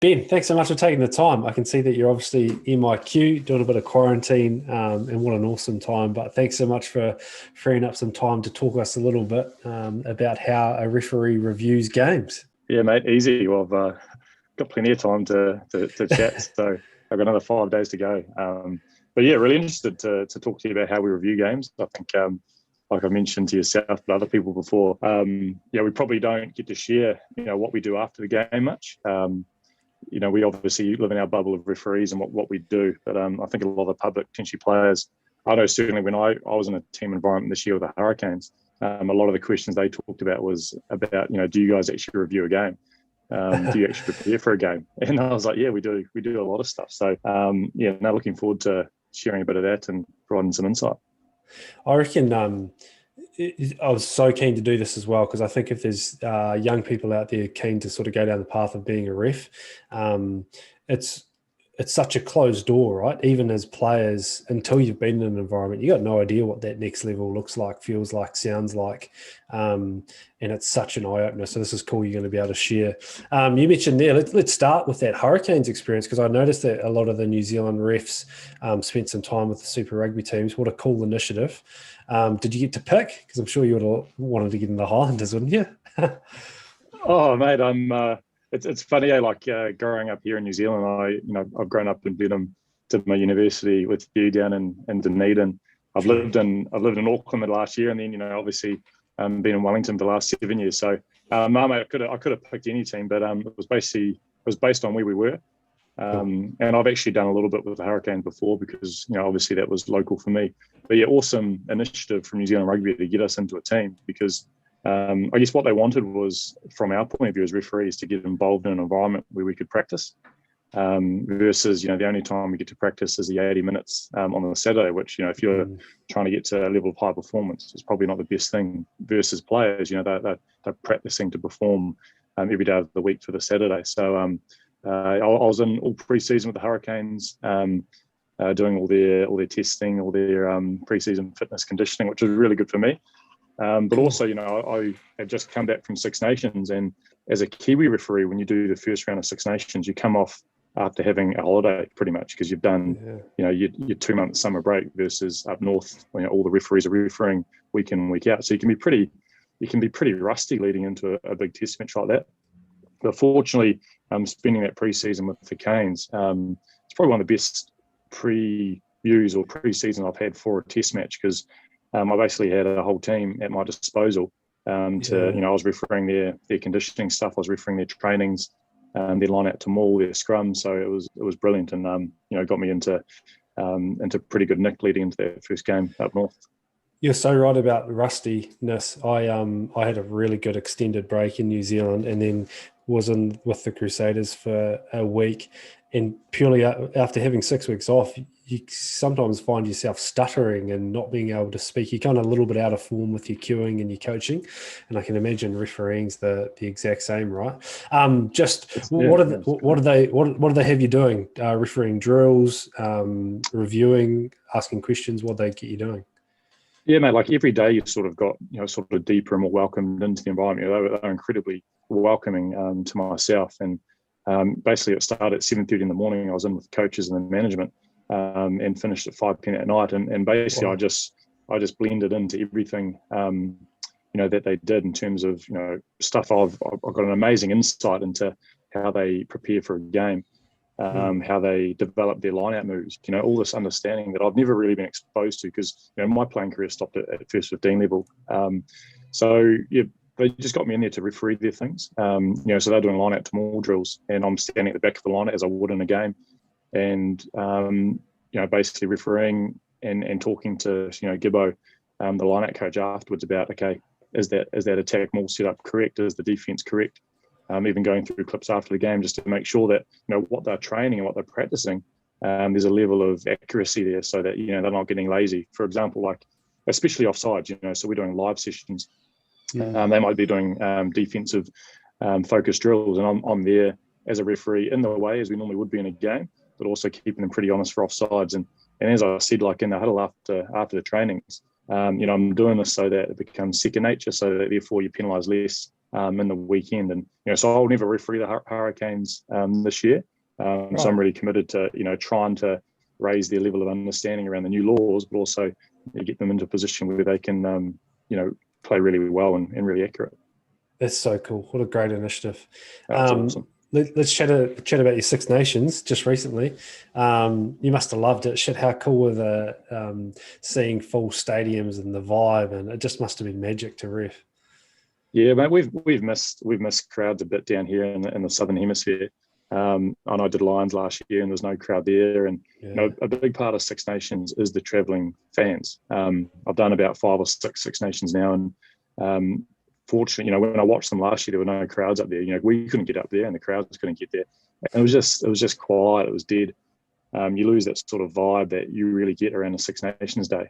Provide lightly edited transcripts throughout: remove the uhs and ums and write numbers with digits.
Ben, thanks so much for taking the time. I can see that you're obviously in my queue, doing a bit of quarantine, and what an awesome time. But thanks so much for freeing up some time to talk us a little bit about how a referee reviews games. Yeah, mate, easy. Well, I've got plenty of time to chat, so I've got another 5 days to go. But yeah, really interested to talk to you about how we review games. I think, like I mentioned to yourself, but other people before, we probably don't get to share, what we do after the game much. We obviously live in our bubble of referees and what we do, but I think a lot of the public, potentially players, I know certainly when I was in a team environment this year with the Hurricanes, a lot of the questions they talked about was about, do you guys actually review a game? Do you actually prepare for a game? And I was like, yeah, we do. We do a lot of stuff. So, now looking forward to sharing a bit of that and providing some insight. I reckon I was so keen to do this as well because I think if there's young people out there keen to sort of go down the path of being a ref, it's such a closed door, right? Even as players, until you've been in an environment, you got no idea what that next level looks like, feels like, sounds like, and it's such an eye opener. So this is cool. You're going to be able to share. You mentioned there. Let's start with that Hurricanes experience because I noticed that a lot of the New Zealand refs spent some time with the Super Rugby teams. What a cool initiative! Did you get to pick? Because I'm sure you would have wanted to get in the Highlanders, wouldn't you? Oh, mate, It's funny, growing up here in New Zealand. I've grown up in Benham, did my university with you down in Dunedin. I've lived in Auckland the last year, and then obviously been in Wellington the last 7 years. So, mate, I could have picked any team, but it was based on where we were. And I've actually done a little bit with the Hurricanes before because obviously that was local for me. But yeah, awesome initiative from New Zealand Rugby to get us into a team because I guess what they wanted was, from our point of view as referees, to get involved in an environment where we could practice versus, the only time we get to practice is the 80 minutes on the Saturday, which, if you're trying to get to a level of high performance, it's probably not the best thing versus players, they're practicing to perform every day of the week for the Saturday. So I was in all pre-season with the Hurricanes, doing all their testing, all their pre-season fitness conditioning, which was really good for me. But also, I had just come back from Six Nations, and as a Kiwi referee, when you do the first round of Six Nations, you come off after having a holiday pretty much because you've done, your 2 month summer break versus up north when all the referees are refereeing week in and week out. So you can be pretty rusty leading into a big test match like that. But fortunately, spending that pre-season with the Canes, it's probably one of the best previews or pre-season I've had for a test match because I basically had a whole team at my disposal I was refereeing their conditioning stuff, I was refereeing their trainings, their line out to maul, their scrum. So it was brilliant and got me into pretty good nick leading into that first game up north. You're so right about rustiness. I had a really good extended break in New Zealand and then was in with the Crusaders for a week. And purely after having 6 weeks off, you sometimes find yourself stuttering and not being able to speak. You're kind of a little bit out of form with your cueing and your coaching. And I can imagine refereeing's the exact same, right? What do they have you doing? Refereeing drills, reviewing, asking questions. What do they get you doing? Yeah, mate, like every day you've sort of got, sort of deeper and more welcomed into the environment. They're incredibly welcoming to myself. And basically it started at 7:30 in the morning. I was in with coaches and the management and finished at 5 p.m. at night. And basically wow. I just blended into everything, that they did in terms of, stuff. I've got an amazing insight into how they prepare for a game. How they develop their line-out moves, all this understanding that I've never really been exposed to because, my playing career stopped at first 15 level. They just got me in there to referee their things. So they're doing line-out to maul drills and I'm standing at the back of the line as I would in a game and, basically refereeing and talking to, Gibbo, the line-out coach afterwards about, okay, is that attack maul set up correct? Is the defence correct? Even going through clips after the game just to make sure that, what they're training and what they're practicing, there's a level of accuracy there so that, they're not getting lazy. For example, like, especially offsides, so we're doing live sessions. They might be doing defensive focused drills and I'm there as a referee in the way as we normally would be in a game, but also keeping them pretty honest for offsides. And as I said, like in the huddle after the trainings, I'm doing this so that it becomes second nature so that therefore you penalise less in the weekend. And so I'll never referee the Hurricanes this year. Right. So I'm really committed to trying to raise their level of understanding around the new laws, but also get them into a position where they can play really well and really accurate. That's so cool. What a great initiative. That's awesome. Let's chat about your Six Nations just recently. You must have loved it. Shit, how cool were the seeing full stadiums and the vibe, and it just must have been magic to ref. Yeah, mate, we've missed crowds a bit down here in the Southern Hemisphere. I know I did Lions last year, and there's no crowd there. And a big part of Six Nations is the travelling fans. I've done about 5 or 6 Six Nations now, and fortunately, when I watched them last year, there were no crowds up there. We couldn't get up there, and the crowds couldn't get there. And it was just quiet. It was dead. You lose that sort of vibe that you really get around a Six Nations Day.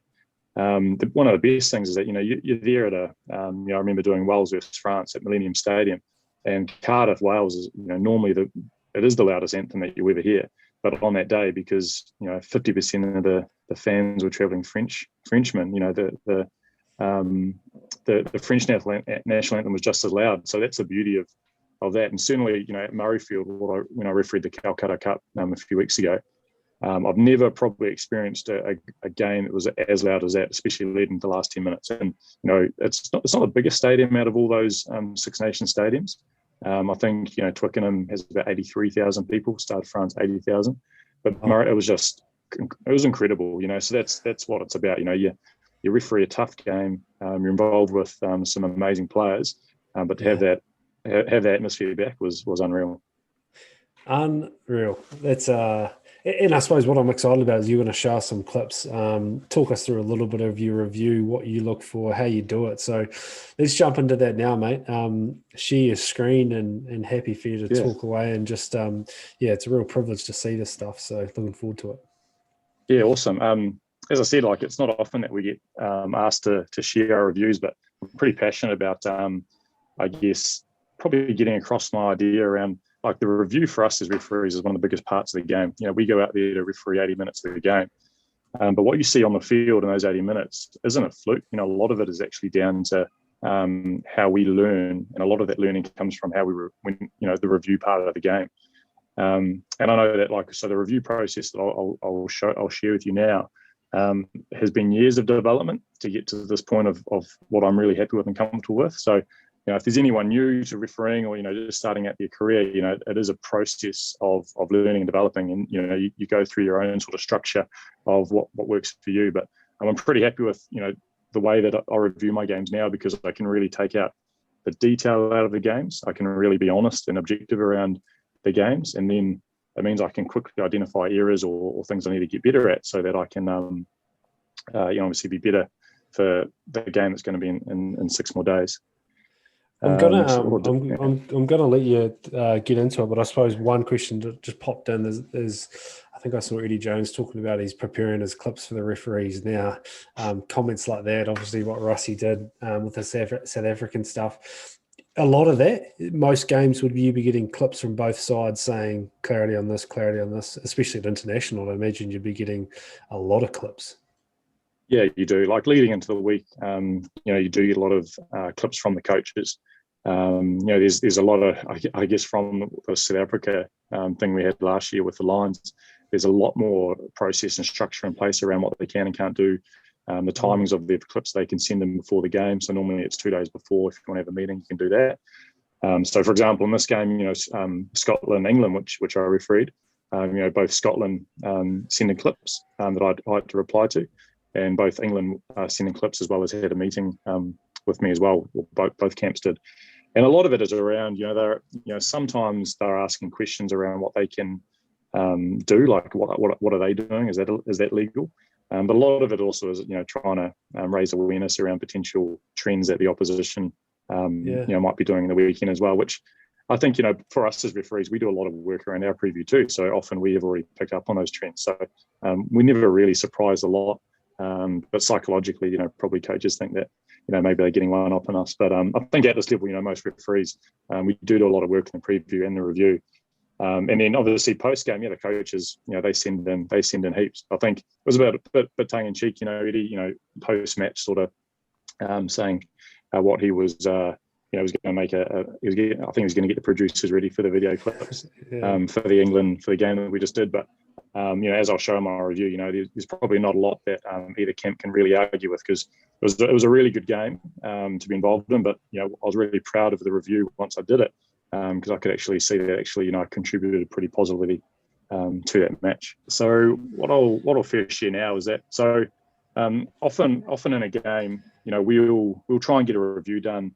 One of the best things is that you're there at I remember doing Wales versus France at Millennium Stadium, and Cardiff, Wales is normally it is the loudest anthem that you ever hear. But on that day, because 50% of the fans were travelling Frenchmen, the French national anthem was just as loud. So that's the beauty of that. And certainly, at Murrayfield, when I refereed the Calcutta Cup a few weeks ago, I've never probably experienced a game that was as loud as that, especially leading to the last 10 minutes. And it's not the biggest stadium out of all those Six Nations stadiums. I think Twickenham has about 83,000 people. Stade France 80,000, but it was incredible. So that's what it's about. You referee a tough game. You're involved with some amazing players, but to have that atmosphere back was unreal. Unreal. That's and I suppose what I'm excited about is you're going to show us some clips. Talk us through a little bit of your review, what you look for, how you do it. So let's jump into that now, mate. Share your screen and happy for you to talk away and just it's a real privilege to see this stuff. So looking forward to it. Yeah, awesome. As I said, it's not often that we get asked to share our reviews, but I'm pretty passionate about, I guess, probably getting across my idea around the review for us as referees is one of the biggest parts of the game. We go out there to referee 80 minutes of the game. But what you see on the field in those 80 minutes isn't a fluke. A lot of it is actually down to how we learn, and a lot of that learning comes from how the review part of the game. And I know that so the review process that I'll share with you now has been years of development to get to this point of what I'm really happy with and comfortable with. So, if there's anyone new to refereeing or, just starting out their career, it is a process of learning and developing, and, you go through your own sort of structure of what works for you. But I'm pretty happy with, the way that I review my games now, because I can really take out the detail out of the games. I can really be honest and objective around the games. And then it means I can quickly identify errors or things I need to get better at, so that I can, obviously be better for the game that's going to be in 6 more days. I'm gonna let you get into it, but I suppose one question that just popped in is I think I saw Eddie Jones talking about he's preparing his clips for the referees now. Comments like that, obviously what Rossi did with the South African stuff. A lot of that, most games would you be getting clips from both sides saying clarity on this, especially at international. I imagine you'd be getting a lot of clips. Yeah, you do. Leading into the week, you do get a lot of clips from the coaches. There's a lot of, I guess, from the South Africa thing we had last year with the Lions. There's a lot more process and structure in place around what they can and can't do. The timings of their clips, they can send them before the game. So normally it's 2 days before. If you want to have a meeting, you can do that. So, for example, in this game, Scotland, England, which I refereed, both Scotland sending clips that I had to reply to, and both England sending clips, as well as had a meeting with me as well. Both camps did. And a lot of it is around, sometimes they're asking questions around what they can do, what are they doing? Is that legal? But a lot of it also is, trying to raise awareness around potential trends that the opposition, might be doing in the weekend as well, which I think, for us as referees, we do a lot of work around our preview too. So often we have already picked up on those trends. So we never really surprised a lot. But psychologically, probably coaches think that, maybe they're getting one up on us. But I think at this level, most referees, we do a lot of work in the preview and the review. And then obviously post game, the coaches, they send in heaps. I think it was about a bit tongue in cheek, Eddie, post match sort of saying what he was, he was going to make I think he was going to get the producers ready for the video clips Yeah. for the game that we just did. But as I'll show in my review, there's probably not a lot that either camp can really argue with, because it was a really good game to be involved in. But I was really proud of the review once I did it, because I could actually see that I contributed pretty positively to that match. So what I'll first share now is that often in a game, we'll try and get a review done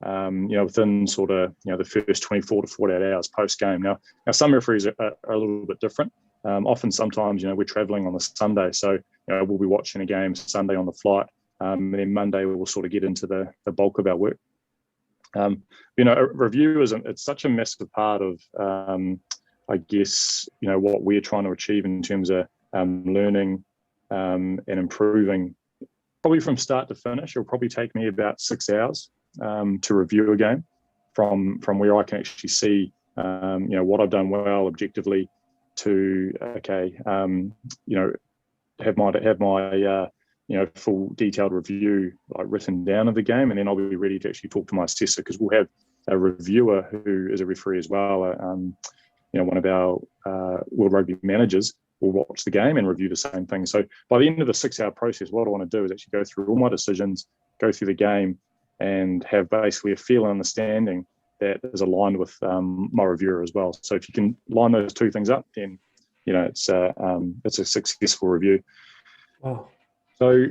within sort of the first 24 to 48 hours post game. Now some referees are a little bit different. Sometimes we're traveling on a Sunday, so we'll be watching a game Sunday on the flight, and then Monday we'll sort of get into the bulk of our work. A review it's such a massive part of I guess what we're trying to achieve in terms of learning and improving. Probably from start to finish, it'll probably take me about 6 hours to review a game, from where I can actually see what I've done well objectively, to have my full detailed review written down of the game, and then I'll be ready to actually talk to my assessor, because we'll have a reviewer who is a referee as well. One of our World Rugby managers will watch the game and review the same thing. So by the end of the 6 hour process, what I want to do is actually go through all my decisions, go through the game, and have basically a feel and understanding that is aligned with my reviewer as well. So if you can line those two things up, then it's a successful review. Wow. So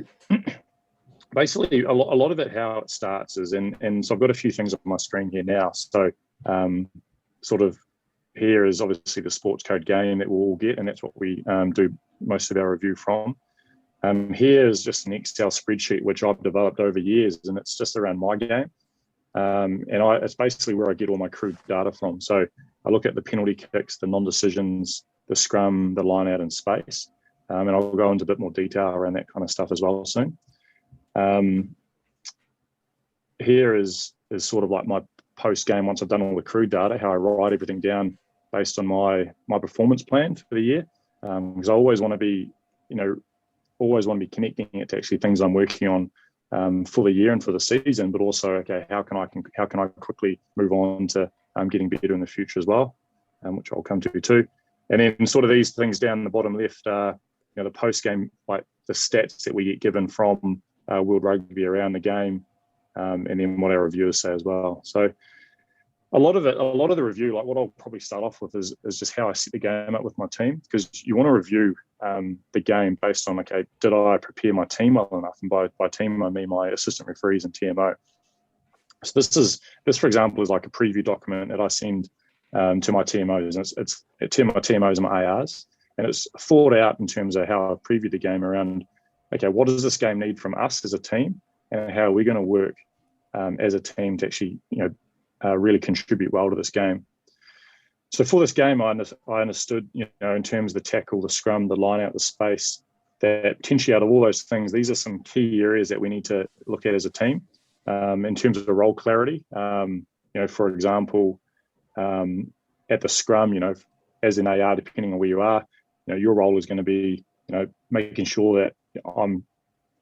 basically, a lot of it, how it starts is, and so I've got a few things on my screen here now. So sort of here is obviously the sports code game that we'll all get, and that's what we do most of our review from. Here is just an Excel spreadsheet which I've developed over years, and it's just around my game. It's basically where I get all my crude data from. So I look at the penalty kicks, the non-decisions, the scrum, the line out, and space. And I'll go into a bit more detail around that kind of stuff as well soon. Here is sort of like my post game, once I've done all the crude data, how I write everything down based on my performance plan for the year. Because I always want to be connecting it to actually things I'm working on for the year and for the season, but also, how can I quickly move on to getting better in the future as well, which I'll come to too. And then sort of these things down the bottom left are, the post game, like the stats that we get given from World Rugby around the game, and then what our reviewers say as well. So a lot of the review, like what I'll probably start off with is just how I set the game up with my team, because you want to review the game based on, did I prepare my team well enough? And by team, I mean my assistant referees and TMO. So this, for example, is like a preview document that I send to my TMOs, and it's to my TMOs and my ARs, and it's thought out in terms of how I preview the game around, what does this game need from us as a team, and how are we going to work as a team to actually, really contribute well to this game. So for this game, I understood, in terms of the tackle, the scrum, the line out, the space, that potentially out of all those things, these are some key areas that we need to look at as a team in terms of the role clarity. For example, at the scrum, as an AR, depending on where you are, your role is going to be, making sure that I'm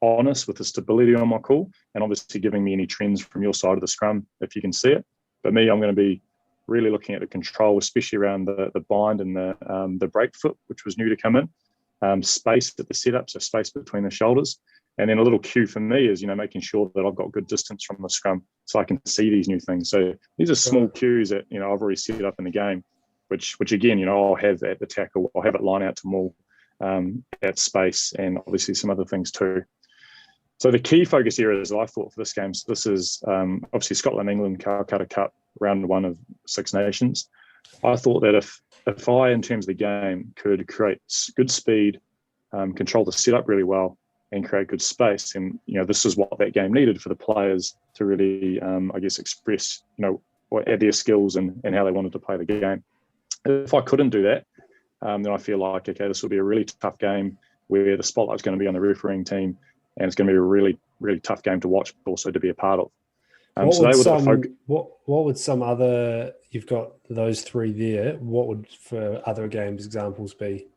honest with the stability on my call, and obviously giving me any trends from your side of the scrum if you can see it. But me, I'm going to be really looking at the control, especially around the bind and the break foot, which was new to come in, space at the setup, so space between the shoulders. And then a little cue for me is, making sure that I've got good distance from the scrum so I can see these new things. So these are small cues that, I've already set up in the game, which again, I'll have at the tackle, I'll have it line out to maul, at space, and obviously some other things too. So the key focus areas I thought for this game, so this is obviously Scotland, England, Calcutta Cup, round 1 of Six Nations. I thought that if I, in terms of the game, could create good speed, control the setup really well, and create good space, and this is what that game needed for the players to really, express, at their skills and how they wanted to play the game. If I couldn't do that, then I feel like, this will be a really tough game where the spotlight's going to be on the refereeing team, and it's going to be a really, really tough game to watch, but also to be a part of. What would some other, you've got those 3 there, what would for other games examples be?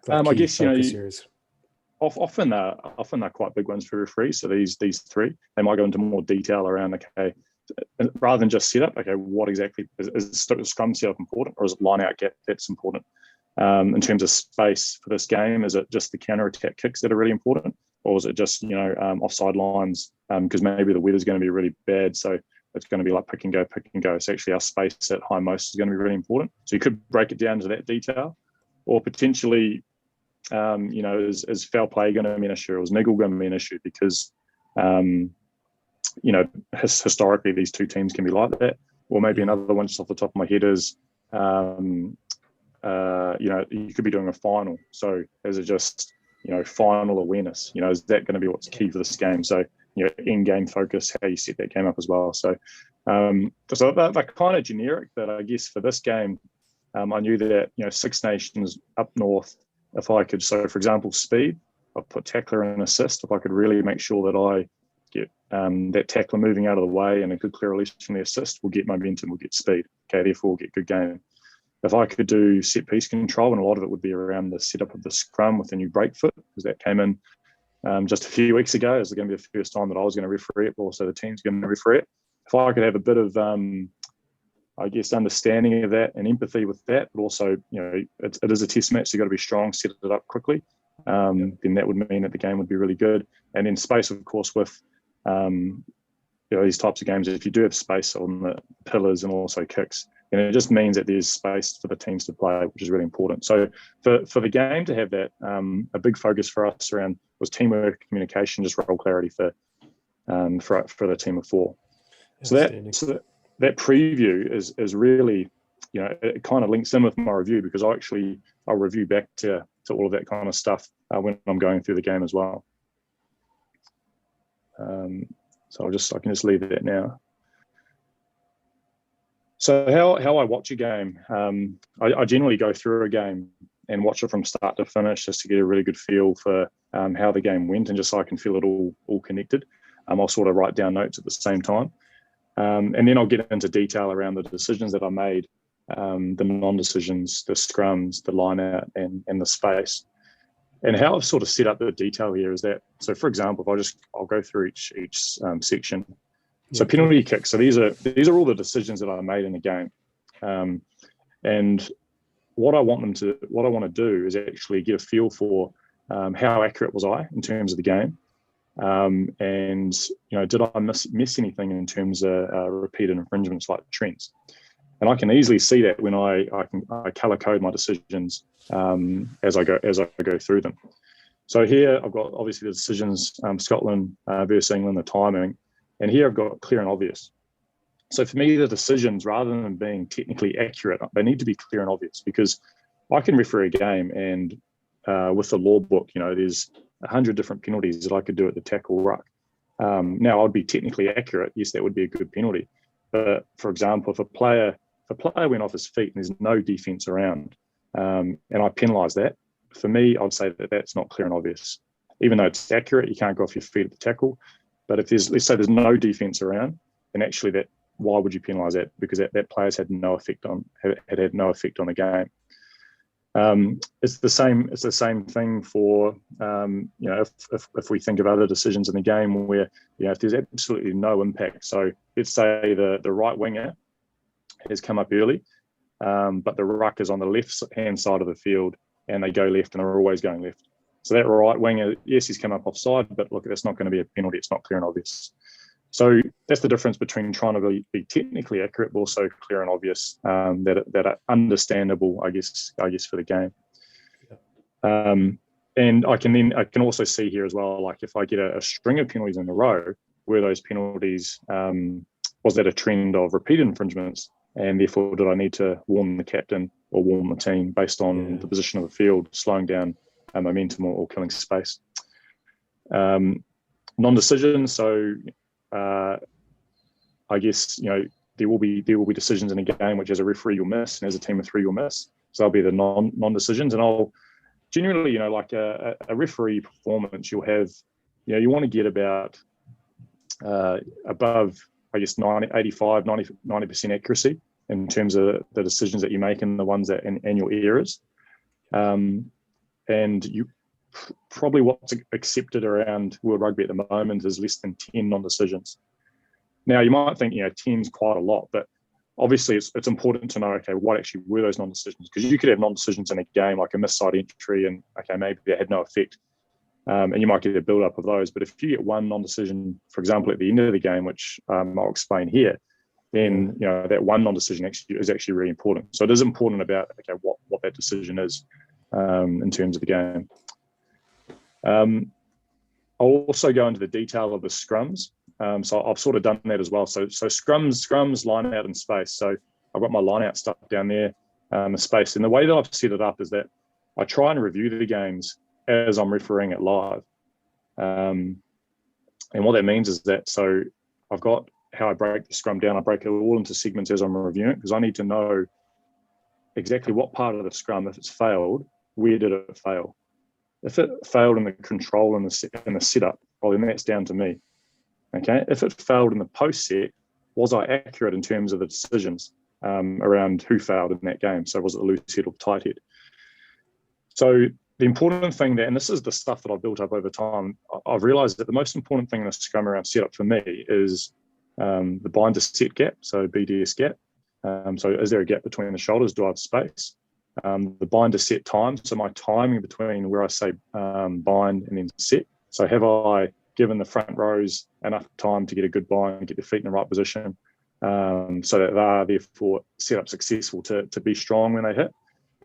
I guess, often they're quite big ones for referees. So these 3, they might go into more detail around, rather than just setup, okay, what exactly is Scrum setup important, or is it line out gap that's important? In terms of space for this game, is it just the counter attack kicks that are really important, or is it just offside lines? Because maybe the weather's going to be really bad, so it's going to be like pick and go. So actually, our space at high most is going to be really important. So you could break it down to that detail, or potentially, is foul play going to be an issue, or is niggle going to be an issue? Because historically these two teams can be like that. Or maybe another one just off the top of my head is, you could be doing a final. So is it just, final awareness? Is that going to be what's key for this game? So, in-game focus, how you set that game up as well. So, they're kind of generic, but I guess for this game, I knew that, Six Nations up north, if I could, so for example, speed, I'd put tackler and assist. If I could really make sure that I get that tackler moving out of the way and a good clear release from the assist, we'll get momentum, we'll get speed. Okay, therefore we'll get good game. If I could do set piece control, and a lot of it would be around the setup of the scrum with the new break foot, because that came in just a few weeks ago. It's going to be the first time that I was going to referee it, but also the team's going to referee it. If I could have a bit of, understanding of that and empathy with that, but also, it is a test match, so you've got to be strong, set it up quickly, then that would mean that the game would be really good. And then space, of course, with these types of games, if you do have space on the pillars and also kicks, and it just means that there's space for the teams to play, which is really important. So for the game to have that, a big focus for us around was teamwork, communication, just role clarity for the team of four. So that preview is really, it kind of links in with my review, because I'll review back to all of that kind of stuff when I'm going through the game as well. So I can just leave that now. So how I watch a game, I generally go through a game and watch it from start to finish, just to get a really good feel for how the game went, and just so I can feel it all connected. I'll sort of write down notes at the same time, and then I'll get into detail around the decisions that I made, the non-decisions, the scrums, the line out, and the space. And how I've sort of set up the detail here is that, so for example, if I'll go through each section. So penalty kicks. So these are all the decisions that I made in the game, and what I want to do is actually get a feel for how accurate was I in terms of the game, and did I miss anything in terms of repeated infringements like trends. And I can easily see that when I color code my decisions as I go through them. So here I've got obviously the decisions, Scotland versus England, the timing. And here I've got clear and obvious. So for me, the decisions, rather than being technically accurate, they need to be clear and obvious, because I can referee a game and with the law book, there's 100 different penalties that I could do at the tackle ruck. Now, I'd be technically accurate. Yes, that would be a good penalty. But for example, if a player went off his feet and there's no defense around, and I penalise that, for me, I'd say that that's not clear and obvious. Even though it's accurate, you can't go off your feet at the tackle. But if let's say there's no defense around, then actually why would you penalise that? Because that player's had no effect on the game. It's the same thing for if we think of other decisions in the game where if there's absolutely no impact. So let's say the right winger has come up early, but the ruck is on the left hand side of the field, and they go left, and they're always going left. So that right winger, yes, he's come up offside, but look, that's not going to be a penalty. It's not clear and obvious. So that's the difference between trying to be technically accurate, but also clear and obvious, that are understandable, I guess for the game. Yeah. And I can also see here as well, like if I get a string of penalties in a row, were those penalties, was that a trend of repeated infringements? And therefore, did I need to warn the captain or warn the team based on the position of the field, slowing down momentum or killing space? Non-decision. So I guess there will be decisions in a game which, as a referee, you'll miss, and as a team of three, you'll miss. So that'll be the non-decisions. And I'll generally, like a referee performance, you'll have, you want to get about above, I guess, 90% accuracy in terms of the decisions that you make and the ones that and your errors. And you probably what's accepted around World Rugby at the moment is less than 10 non-decisions. Now you might think 10's quite a lot, but obviously it's important to know, okay, what actually were those non-decisions? Because you could have non-decisions in a game, like a missed side entry, and okay, maybe that had no effect, and you might get a build-up of those. But if you get one non-decision, for example, at the end of the game, which I'll explain here, then that one non-decision is actually really important. So it is important about, okay, what that decision is in terms of the game. I'll also go into the detail of the scrums. So I've sort of done that as well. So scrums, line out, and space. So I've got my line out stuff down there, the space. And the way that I've set it up is that I try and review the games as I'm refereeing it live. And what that means is that, so I've got how I break the scrum down. I break it all into segments as I'm reviewing it, because I need to know exactly what part of the scrum, if it's failed, where did it fail? If it failed in the control and the setup, well, then that's down to me. Okay. If it failed in the post set, was I accurate in terms of the decisions around who failed in that game? So was it a loose head or tight head? So the important thing there, and this is the stuff that I've built up over time, I've realized that the most important thing in the scrum around setup for me is the bind to set gap, so BDS gap. So is there a gap between the shoulders? Do I have space? The bind to set time, so my timing between where I say bind and then set. So have I given the front rows enough time to get a good bind and get their feet in the right position, so that they are therefore set up successful to be strong when they hit?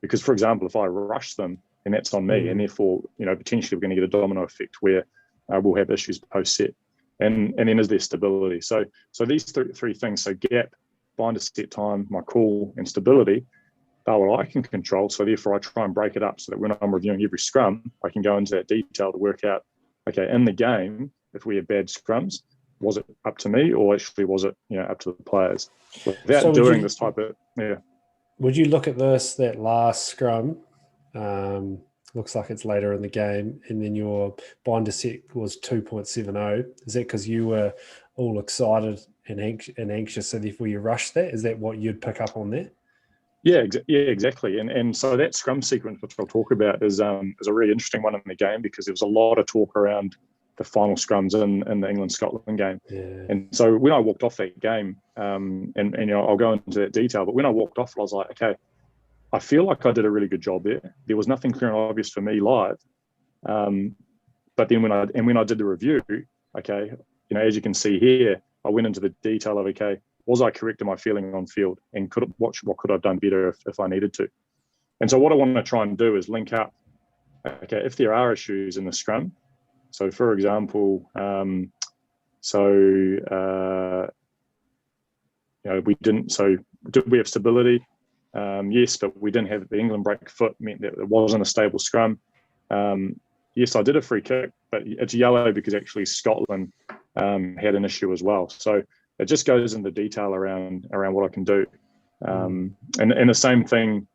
Because, for example, if I rush them, and that's on me, and therefore, potentially we're going to get a domino effect where we'll have issues post set. And then is there stability? So these three things, so gap, bind to set time, my call, and stability, they're what I can control. So therefore I try and break it up so that when I'm reviewing every scrum, I can go into that detail to work out, okay, in the game, if we have bad scrums, was it up to me, or actually was it up to the players? Without doing this type of, Would you look at that last scrum? Looks like it's later in the game, and then your bind to set was 2.70. Is that because you were all excited and anxious, so therefore you rushed that? Is that what you'd pick up on there? Yeah, exactly. And so that scrum sequence, which I'll talk about, is a really interesting one in the game, because there was a lot of talk around the final scrums in the England-Scotland game. Yeah. And so when I walked off that game, and I'll go into that detail, but when I walked off, I was like, okay, I feel like I did a really good job there. There was nothing clear and obvious for me live. But then when I did the review, okay, as you can see here, I went into the detail of, okay, was I correct in my feeling on field, and what could I have done better if I needed to? And so what I want to try and do is link up, okay, if there are issues in the scrum. So for example, did we have stability? Yes, but we didn't have the England break foot, meant that it wasn't a stable scrum. Yes, I did a free kick, but it's yellow because actually Scotland had an issue as well. So it just goes into detail around what I can do, and the same thing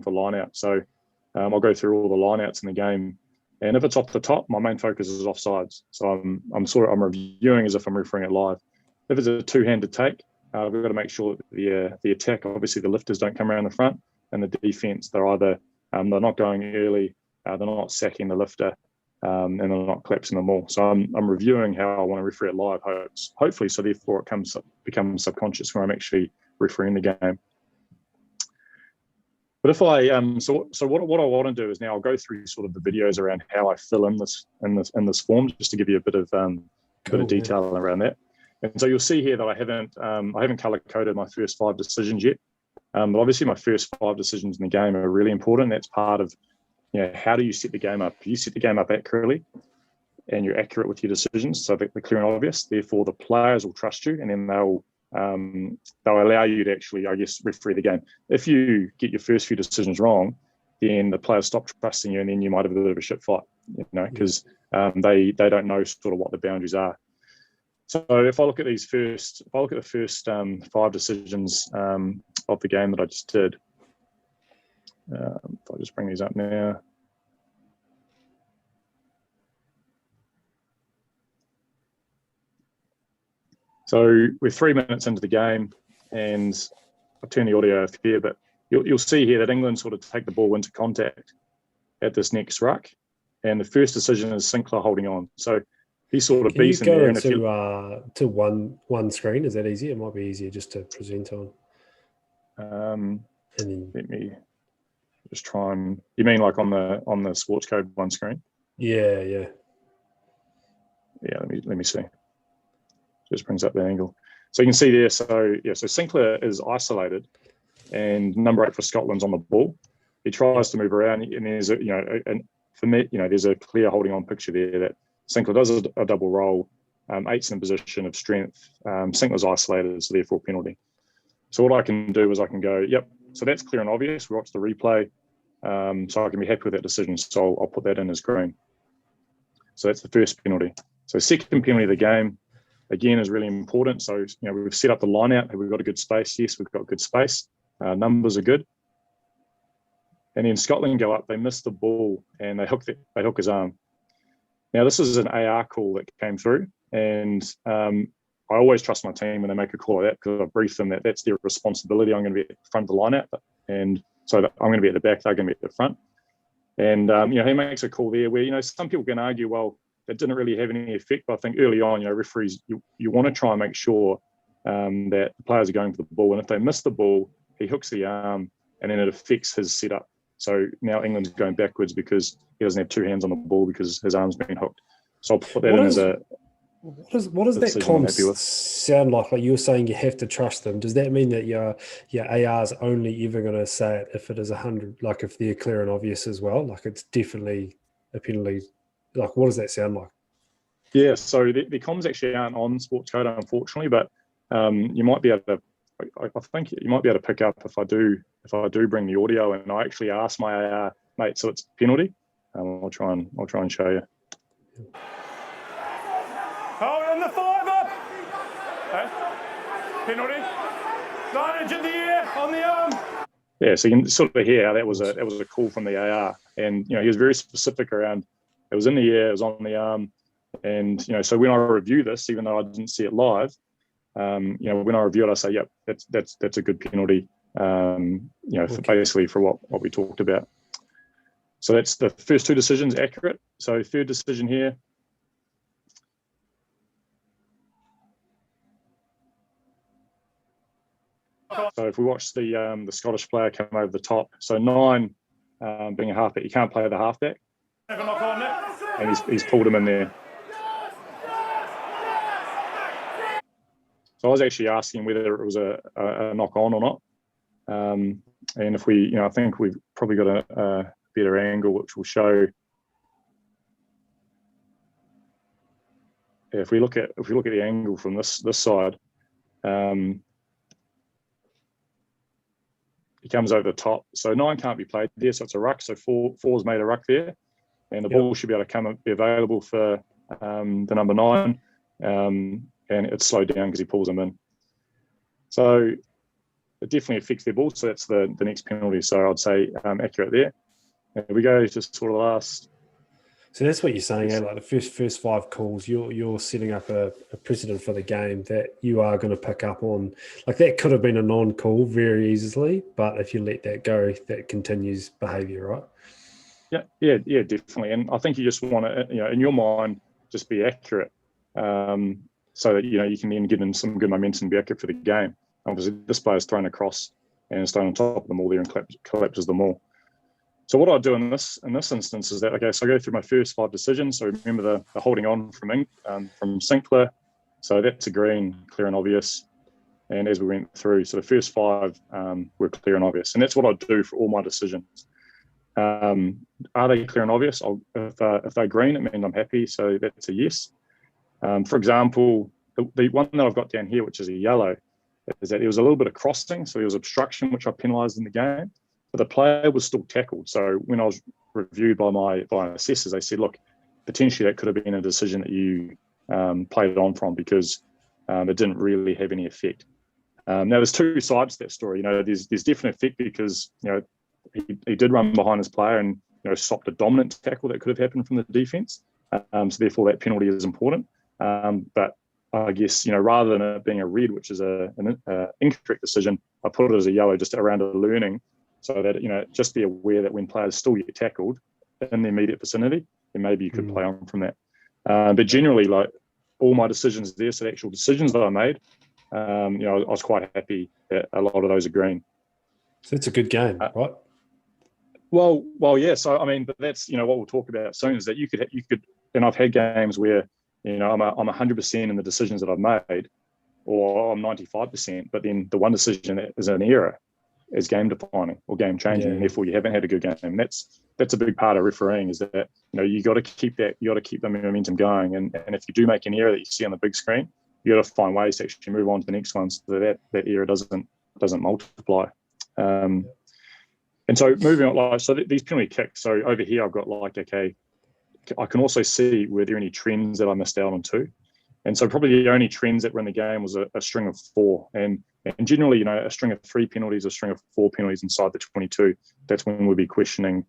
for line out. So I'll go through all the line outs in the game, and if it's off the top, my main focus is offsides. So I'm reviewing as if I'm refereeing it live. If it's a two-handed take, we've got to make sure that the attack, obviously the lifters don't come around the front, and the defence, they're either they're not going early, they're not sacking the lifter, and they're not collapsing them all. So I'm reviewing how I want to referee it live, hopefully, so therefore it becomes subconscious when I'm actually refereeing the game. But if I so what I want to do is now I'll go through sort of the videos around how I fill in this form, just to give you a bit of detail around that. And so you'll see here that I haven't color coded my first 5 decisions yet. But obviously my first 5 decisions in the game are really important. That's part of, how do you set the game up? You set the game up accurately, and you're accurate with your decisions, so they're clear and obvious. Therefore, the players will trust you, and then they'll allow you to actually, I guess, referee the game. If you get your first few decisions wrong, then the players stop trusting you, and then you might have a bit of a shit fight, because they don't know sort of what the boundaries are. So if I look at the first 5 decisions of the game that I just did, if I just bring these up now. So we're 3 minutes into the game, and I'll turn the audio off here, but you'll see here that England sort of take the ball into contact at this next ruck, and the first decision is Sinclair holding on. So he sort of Can you beats in go there. And if you to one screen? Is that easy? It might be easier just to present on. and then let me just try and, you mean like on the sports code one screen? Yeah. Yeah, let me see. Just brings up the angle. So you can see there, so Sinclair is isolated and number 8 for Scotland's on the ball. He tries to move around, and there's and for me, there's a clear holding on picture there that Sinclair does a double roll. 8's in a position of strength. Sinclair's isolated, so therefore penalty. So what I can do is I can go, yep, so that's clear and obvious. We watch the replay, so I can be happy with that decision. So I'll put that in as green. So that's the first penalty. So second penalty of the game, again, is really important. So we've set up the line out. Have we got a good space? Yes, we've got good space. Numbers are good. And then Scotland go up. They miss the ball and they hook his arm. Now this is an AR call that came through, and I always trust my team when they make a call like that because I've briefed them that that's their responsibility. I'm going to be at the front of the line out, and so I'm going to be at the back. They're going to be at the front. And he makes a call there where some people can argue, well, that didn't really have any effect. But I think early on, referees, you want to try and make sure that the players are going for the ball. And if they miss the ball, he hooks the arm and then it affects his setup. So now England's going backwards because he doesn't have two hands on the ball because his arm's been hooked. So I'll put that in as a... What does that comms sound like? Like you were saying, you have to trust them. Does that mean that your AR is only ever going to say it if it is 100? Like if they're clear and obvious as well? Like it's definitely a penalty. Like what does that sound like? Yeah, so the comms actually aren't on Sports Code, unfortunately, but you might be able to. I think you might be able to pick up if I do bring the audio and I actually ask my AR, mate. So it's penalty. I'll try and show you. Oh, in the 5 up. Okay. Penalty. Signage in the air on the arm. Yeah, so you can sort of hear how that was a call from the AR, and he was very specific around. It was in the air, it was on the arm, and so when I review this, even though I didn't see it live, when I review it, I say, yep, that's a good penalty. Basically for what we talked about. So that's the first two decisions accurate. So third decision here. So if we watch the Scottish player come over the top, so 9 being a halfback, you can't play the halfback, and he's pulled him in there. So I was actually asking whether it was a knock on or not, and if we, I think we've probably got a better angle which will show. If we look at the angle from this side. He comes over the top, so 9 can't be played there, so it's a ruck. So four's made a ruck there, and the ball should be able to be available for the number 9, and it's slowed down because he pulls them in. So it definitely affects their ball. So that's the next penalty. So I'd say accurate there. And we go to sort of last. So that's what you're saying, like the first 5 calls, you're setting up a precedent for the game that you are going to pick up on. Like that could have been a non-call very easily, but if you let that go, that continues behaviour, right? Yeah, definitely. And I think you just want to, in your mind, just be accurate, so that you can then get in some good momentum and be accurate for the game. Obviously, this player's thrown across and is thrown on top of them all there and collapses them all. So what I do in this instance is that, okay, so I go through my first 5 decisions. So remember the holding on from Sinclair. So that's a green, clear and obvious. And as we went through, so the first 5 were clear and obvious. And that's what I do for all my decisions. Are they clear and obvious? If they're green, it means I'm happy. So that's a yes. For example, the one that I've got down here, which is a yellow, is that there was a little bit of crossing. So there was obstruction, which I penalised in the game. But the player was still tackled. So when I was reviewed by assessors, they said, look, potentially that could have been a decision that you played on from because it didn't really have any effect. Now, there's 2 sides to that story. There's definite effect because, he did run behind his player and, stopped a dominant tackle that could have happened from the defence. So therefore, that penalty is important. But I guess, rather than it being a red, which is an incorrect decision, I put it as a yellow just around a learning. So that, just be aware that when players still get tackled in the immediate vicinity, then maybe you could play on from that. But generally, like all my decisions there, so the actual decisions that I made, I was quite happy that a lot of those are green. So it's a good game, right? Well, yeah. So I mean, but that's what we'll talk about soon is that you could, and I've had games where I'm 100% in the decisions that I've made, or I'm 95%, but then the one decision that is an error is game defining or game changing, and therefore you haven't had a good game. And that's a big part of refereeing is that you got to keep the momentum going, and if you do make an error that you see on the big screen, you got to find ways to actually move on to the next one so that error doesn't multiply. And so moving on, these penalty kicks. So over here I've got okay, I can also see were there any trends that I missed out on too. And so probably the only trends that were in the game was a string of 4. And generally, a string of 3 penalties, a string of 4 penalties inside the 22, that's when we'll be questioning,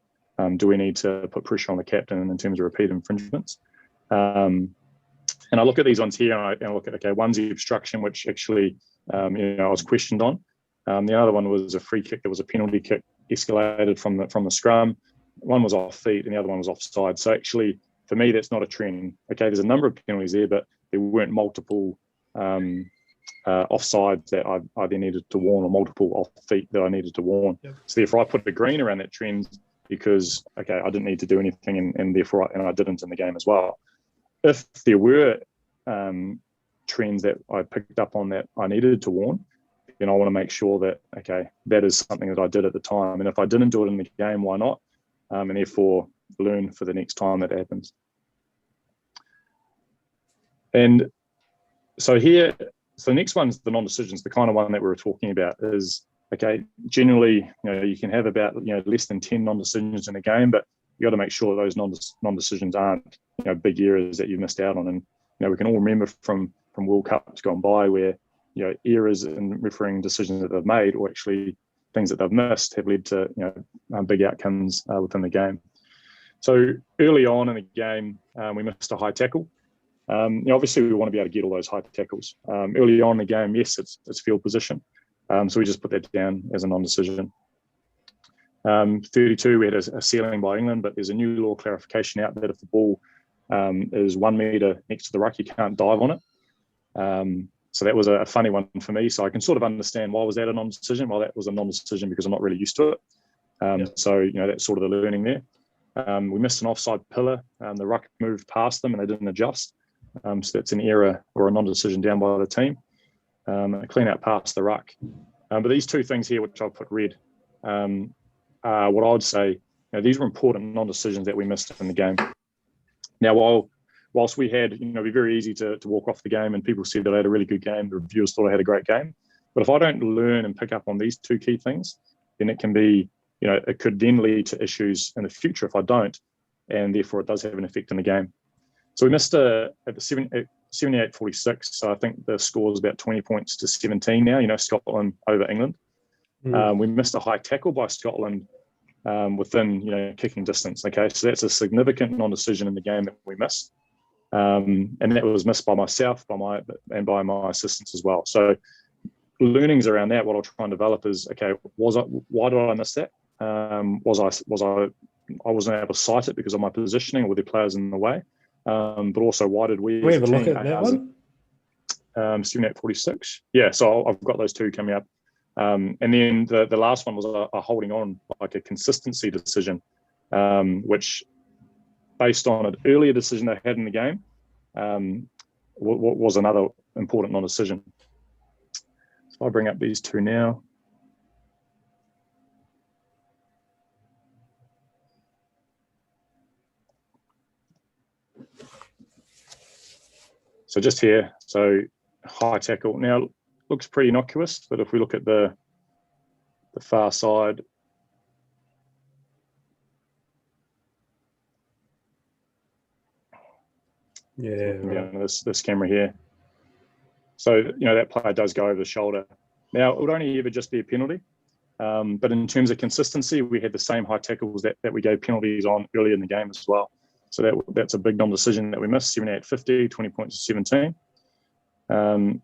do we need to put pressure on the captain in terms of repeat infringements? And I look at these ones here and I look at, okay, one's the obstruction, which actually, I was questioned on. The other one was a free kick. There was a penalty kick escalated from the scrum. One was off feet and the other one was offside. So actually, for me, that's not a trend. Okay, there's a number of penalties there, but there weren't multiple offsides that I then needed to warn, or multiple off feet that I needed to warn. Yep. So therefore, I put the green around that trend because, okay, I didn't need to do anything, and therefore, I didn't in the game as well. If there were trends that I picked up on that I needed to warn, then I want to make sure that, okay, that is something that I did at the time. And if I didn't do it in the game, why not? And therefore, learn for the next time that happens. And so here, so the next one's the non-decisions, the kind of one that we were talking about is, okay, generally, you can have about, less than 10 non-decisions in a game, but you got to make sure that those non-decisions aren't, big errors that you missed out on. And, we can all remember from World Cups gone by where, errors in refereeing decisions that they've made, or actually things that they've missed, have led to, big outcomes within the game. So early on in the game, we missed a high tackle. Obviously, we want to be able to get all those high tackles. Early on in the game, yes, it's field position. So we just put that down as a non-decision. 32, we had a ceiling by England, but there's a new law clarification out that if the ball is 1 metre next to the ruck, you can't dive on it. So that was a funny one for me. So I can sort of understand why was that a non-decision? Well, that was a non-decision because I'm not really used to it. So, that's sort of the learning there. We missed an offside pillar. The ruck moved past them and they didn't adjust. So that's an error or a non-decision down by the team. A clean out past the ruck. But these two things here, which I'll put red, are what I would say, these were important non-decisions that we missed in the game. Now, whilst we had, it'd be very easy to walk off the game and people said that I had a really good game, the reviewers thought I had a great game. But if I don't learn and pick up on these two key things, then it can be, it could then lead to issues in the future if I don't, and therefore it does have an effect in the game. So we missed at the 78-46, so I think the score is about 20 points to 17 now, Scotland over England. We missed a high tackle by Scotland within, kicking distance. Okay, so that's a significant non-decision in the game that we missed. And that was missed by myself, by my assistants as well. So learnings around that, what I'll try and develop is, okay, why did I miss that? I wasn't able to sight it because of my positioning, or were there players in the way? But also, why did we have a look at that one? 78-46. Yeah, so I've got those two coming up. And then the last one was a holding on, like a consistency decision, which, based on an earlier decision they had in the game, was another important non-decision. So I'll bring up these two now. So just here, so high tackle. Now, looks pretty innocuous, but if we look at the far side, this camera here. So, that player does go over the shoulder. Now, it would only ever just be a penalty. But in terms of consistency, we had the same high tackles that we gave penalties on earlier in the game as well. So that's a big non-decision that we missed, 78-50, 20 points to 17. And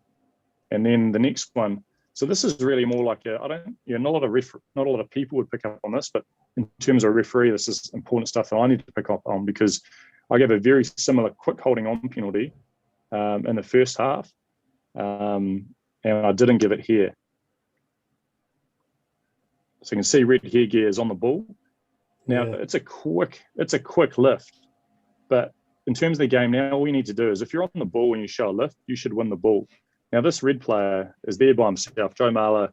then the next one, so this is really more like not a lot of people would pick up on this, but in terms of a referee, this is important stuff that I need to pick up on, because I gave a very similar quick holding on penalty in the first half, and I didn't give it here. So you can see red headgear is on the ball. Now it's a quick lift, but in terms of the game now, all we need to do is if you're on the ball and you show a lift, you should win the ball. Now this red player is there by himself. Joe Marler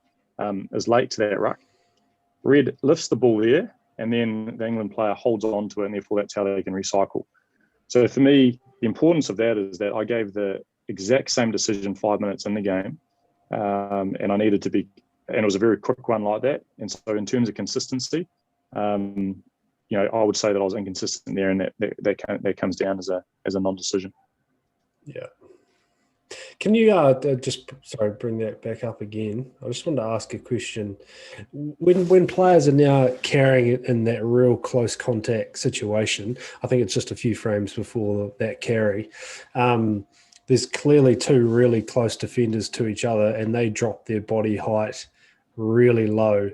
is late to that ruck. Red lifts the ball there, and then the England player holds on to it, and therefore that's how they can recycle. So for me, the importance of that is that I gave the exact same decision 5 minutes in the game, and I needed to be, and it was a very quick one like that. And so in terms of consistency, I would say that I was inconsistent there, and that comes down as a non-decision. Yeah. Can you bring that back up again? I just wanted to ask a question. When players are now carrying it in that real close contact situation, I think it's just a few frames before that carry, there's clearly two really close defenders to each other, and they drop their body height really low.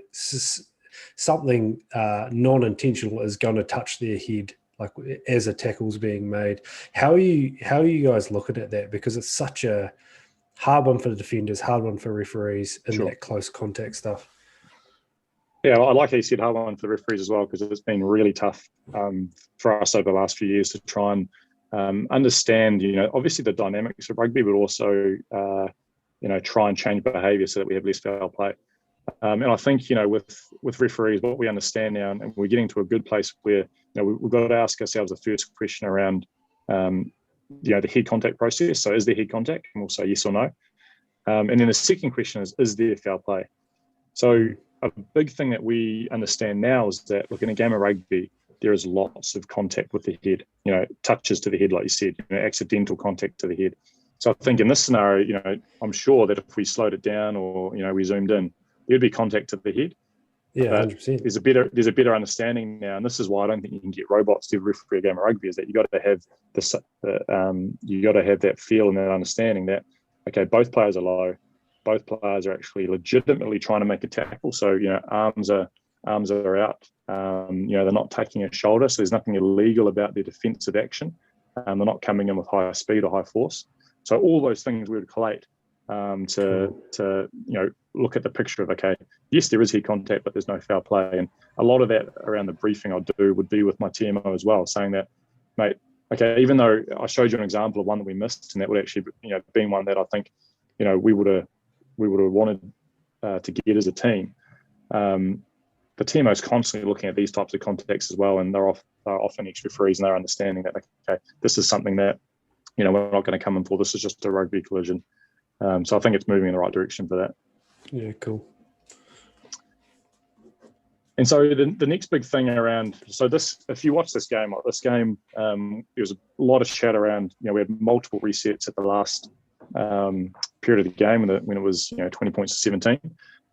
Something non-intentional is going to touch their head, like as a tackle's being made. How are you guys looking at that? Because it's such a hard one for the defenders, hard one for referees in that close contact stuff. Yeah, I like how you said hard one for the referees as well, because it's been really tough for us over the last few years to try and understand, obviously the dynamics of rugby, but also, try and change behaviour so that we have less foul play. And I think, with referees, what we understand now, and we're getting to a good place where, we've got to ask ourselves the first question around, the head contact process. So is there head contact? And we'll say yes or no. And then the second question is there foul play? So a big thing that we understand now is that, look, in a game of rugby, there is lots of contact with the head, touches to the head, like you said, accidental contact to the head. So I think in this scenario, I'm sure that if we slowed it down or, we zoomed in, there'd be contact to the head. Yeah, but 100%. There's a better understanding now, and this is why I don't think you can get robots to referee a game of rugby. Is that you got to have that feel and that understanding that, okay, both players are low, both players are actually legitimately trying to make a tackle. So arms are out. They're not taking a shoulder, so there's nothing illegal about their defensive action. They're not coming in with high speed or high force. So all those things we would collate to look at the picture of, okay, yes, there is head contact, but there's no foul play. And a lot of that around the briefing I do would be with my TMO as well, saying that, mate, okay, even though I showed you an example of one that we missed, and that would actually, being one that I think, we would have wanted to get as a team. The TMO is constantly looking at these types of contexts as well, and they're often ex-referees, and they're understanding that, okay, this is something that, we're not going to come in for. This is just a rugby collision. So I think it's moving in the right direction for that. Yeah, cool. And so the next big thing around, if you watch this game, there was a lot of chat around, we had multiple resets at the last period of the game when it was 20 points to 17.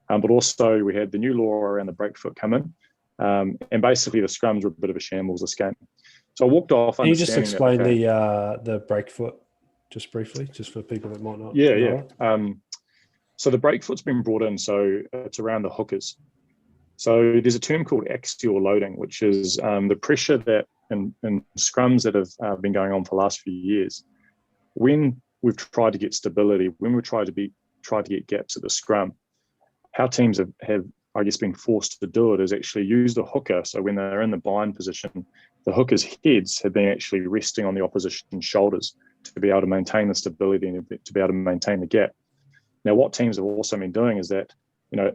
But also we had the new law around the breakfoot come in. And basically the scrums were a bit of a shambles this game. So I walked off. Can you just explain the breakfoot just briefly, just for people that might not know? Yeah. So the breakfoot's been brought in, so it's around the hookers. So there's a term called axial loading, which is the pressure that in scrums that have been going on for the last few years. When we've tried to get stability, when we've tried to get gaps at the scrum, how teams have I guess been forced to do it is actually use the hooker. So when they're in the bind position, the hooker's heads have been actually resting on the opposition's shoulders to be able to maintain the stability and to be able to maintain the gap. Now, what teams have also been doing is that,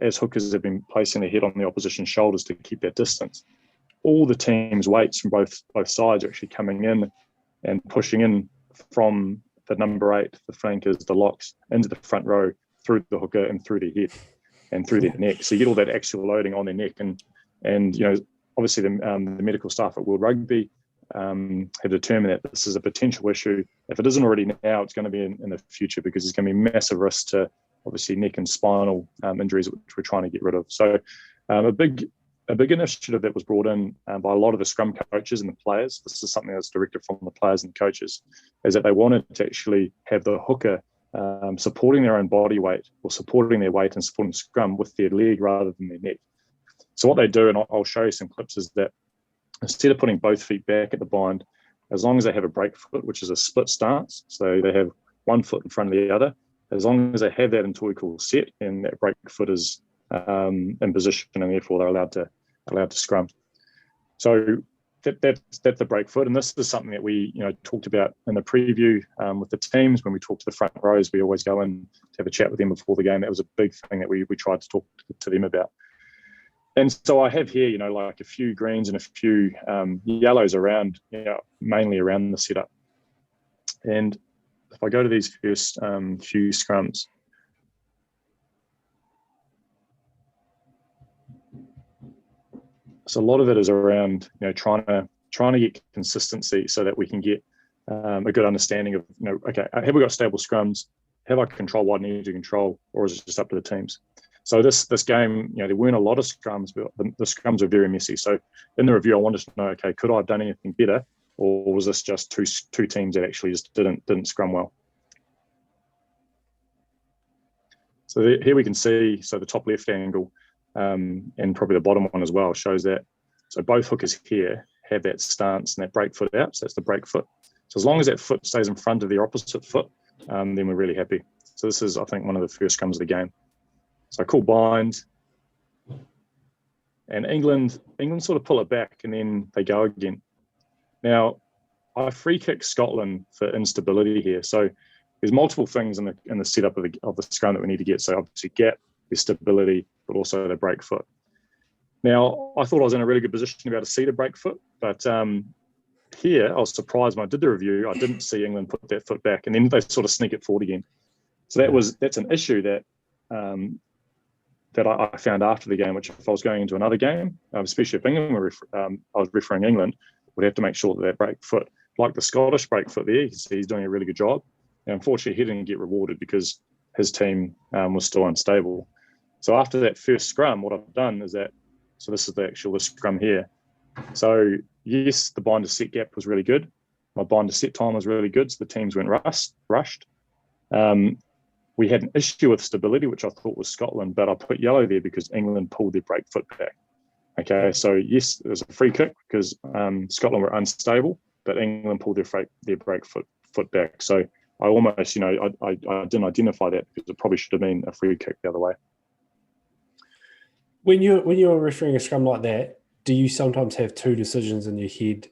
as hookers have been placing their head on the opposition's shoulders to keep that distance, all the teams' weights from both sides are actually coming in and pushing in from the number 8, the flankers, the locks, into the front row, through the hooker and through their head and through their neck. So you get all that axial loading on their neck. And obviously the medical staff at World Rugby have determined that this is a potential issue. If it isn't already now, it's going to be in the future, because there's going to be massive risk to obviously neck and spinal injuries, which we're trying to get rid of. So a big initiative that was brought in by a lot of the scrum coaches and the players, this is something that's directed from the players and the coaches, is that they wanted to actually have the hooker supporting their own body weight, or supporting their weight and supporting scrum with their leg rather than their neck. So what they do, and I'll show you some clips, is that instead of putting both feet back at the bind, as long as they have a break foot, which is a split stance, so they have one foot in front of the other, as long as they have that until we call set, and that break foot is in position, and therefore they're allowed to scrum. So that's the break foot, and this is something that we talked about in the preview with the teams. When we talk to the front rows, we always go in to have a chat with them before the game. That was a big thing that we tried to talk to them about. And so I have here, like a few greens and a few yellows around, mainly around the setup. And if I go to these first few scrums, so a lot of it is around, trying to get consistency so that we can get a good understanding of, okay, have we got stable scrums? Have I controlled what I need to control, or is it just up to the teams? So this game, there weren't a lot of scrums, but the scrums are very messy. So in the review, I wanted to know, okay, could I have done anything better, or was this just two teams that actually just didn't scrum well? So here we can see, so the top left angle and probably the bottom one as well shows that. So both hookers here have that stance and that break foot out. So that's the break foot. So as long as that foot stays in front of their opposite foot, then we're really happy. So this is, I think, one of the first scrums of the game. So I call bind, and England sort of pull it back, and then they go again. Now, I free kick Scotland for instability here. So there's multiple things in the setup of the scrum that we need to get. So obviously gap, there's stability, but also the break foot. Now, I thought I was in a really good position to be able to see the break foot, but here I was surprised when I did the review. I didn't see England put that foot back, and then they sort of sneak it forward again. So that's an issue that I found after the game, which if I was going into another game, especially if England I was refereeing England, would have to make sure that break foot, like the Scottish break foot there, you can see he's doing a really good job. And unfortunately, he didn't get rewarded because his team was still unstable. So after that first scrum, what I've done is so this is the scrum here. So yes, the bind to set gap was really good. My bind to set time was really good, so the teams weren't rushed. We had an issue with stability, which I thought was Scotland, but I put yellow there because England pulled their break foot back. Okay, so yes, it was a free kick because Scotland were unstable, but England pulled their break foot back. So I almost, I didn't identify that because it probably should have been a free kick the other way. When you're referring a scrum like that, do you sometimes have two decisions in your head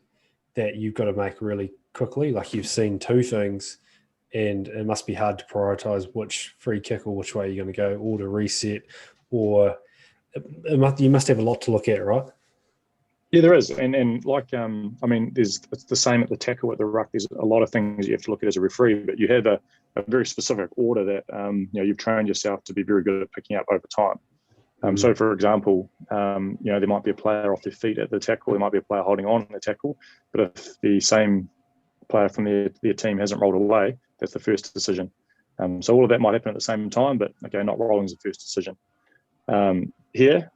that you've got to make really quickly? Like you've seen two things, and it must be hard to prioritize which free kick or which way you're going to go, or to reset, or you must have a lot to look at, right? Yeah, there is, and like it's the same at the tackle at the ruck. There's a lot of things you have to look at as a referee, but you have a very specific order that you've trained yourself to be very good at picking up over time. So, for example, there might be a player off their feet at the tackle. There might be a player holding on the tackle. But if the same player from their team hasn't rolled away, that's the first decision. So all of that might happen at the same time, but okay, not rolling is the first decision. Here,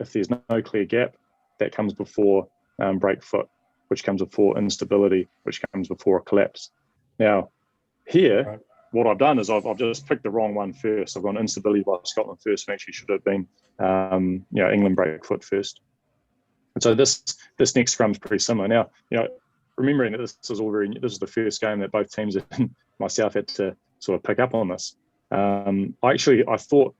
if there's no clear gap, that comes before break foot, which comes before instability, which comes before a collapse. Now, here, right, what I've done is I've just picked the wrong one first. I've gone instability by Scotland first, and actually should have been England break foot first. And so this next scrum is pretty similar. Now, remembering that this is the first game that both teams and myself had to sort of pick up on this. I thought,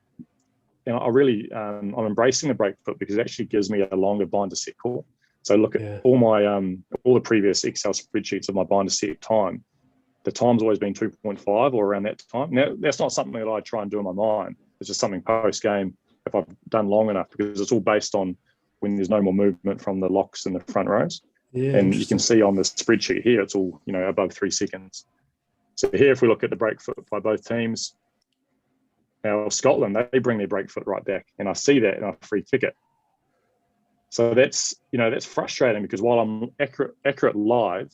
I'm embracing the break foot because it actually gives me a longer bind to set call. So look at all the previous Excel spreadsheets of my bind to set time. The time's always been 2.5 or around that time. Now, that's not something that I try and do in my mind. It's just something post-game if I've done long enough, because it's all based on when there's no more movement from the locks in the front rows. Yeah, and you can see on the spreadsheet here, it's all above 3 seconds. So here, if we look at the break foot by both teams, now Scotland, they bring their break foot right back, and I see that and I free kick it. So that's frustrating because while I'm accurate live,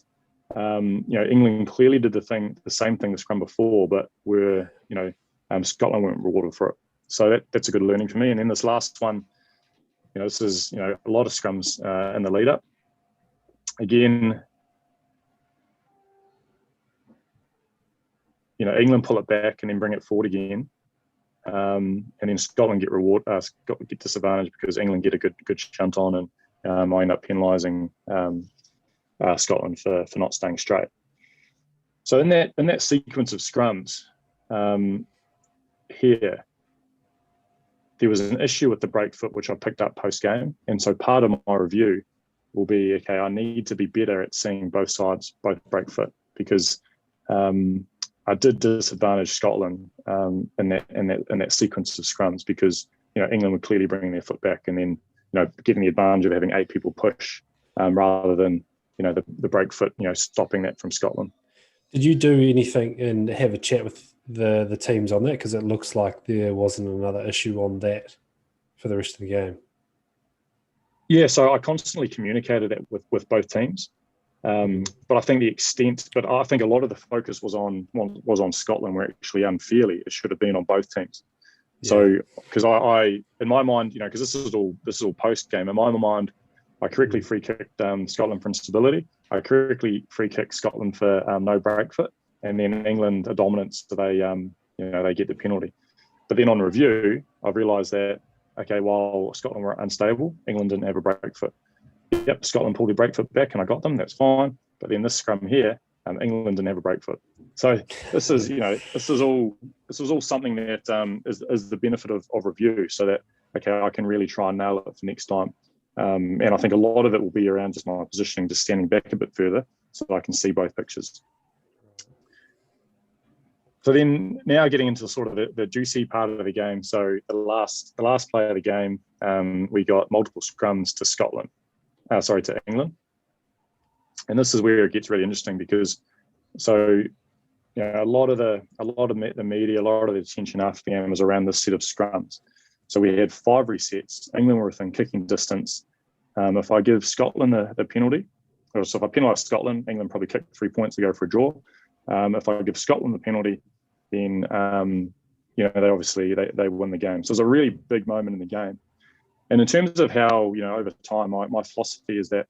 England clearly did the same thing the scrum before, but Scotland weren't rewarded for it. So that's a good learning for me. And then this last one, this is a lot of scrums in the lead up. Again, England pull it back and then bring it forward again, and then Scotland get disadvantaged because England get a good shunt on, and I end up penalising Scotland for not staying straight. So in that sequence of scrums here, there was an issue with the break foot, which I picked up post-game. And so part of my review will be, okay, I need to be better at seeing both sides, both break foot, because I did disadvantage Scotland in that sequence of scrums, because England would clearly bring their foot back and then getting the advantage of having 8 people push rather than the break foot stopping that from Scotland. Did you do anything and have a chat with the teams on that? Because it looks like there wasn't another issue on that for the rest of the game. Yeah, so I constantly communicated that with both teams. But I think I think a lot of the focus was on Scotland, where actually unfairly it should have been on both teams. Yeah. So because I in my mind, because this is all post game, in my mind, I correctly free kicked Scotland for instability. I correctly free kicked Scotland for no break foot, and then England a dominance, so they they get the penalty. But then on review, I've realised that while Scotland were unstable, England didn't have a break foot. Yep, Scotland pulled their break foot back and I got them, that's fine. But then this scrum here, England didn't have a break foot. So this is, this is all something that is the benefit of review, so that, I can really try and nail it for next time. And I think a lot of it will be around just my positioning, just standing back a bit further so that I can see both pictures. So then now getting into sort of the juicy part of the game. So the last play of the game, we got multiple scrums to to England. And this is where it gets really interesting, because a lot of the media, a lot of the attention after the game was around this set of scrums. So we had 5 resets. England were within kicking distance. If I give Scotland the penalty, or so if I penalise Scotland, England probably kick 3 points to go for a draw. If I give Scotland the penalty, then they win the game. So it's a really big moment in the game. And in terms of how over time, my philosophy is that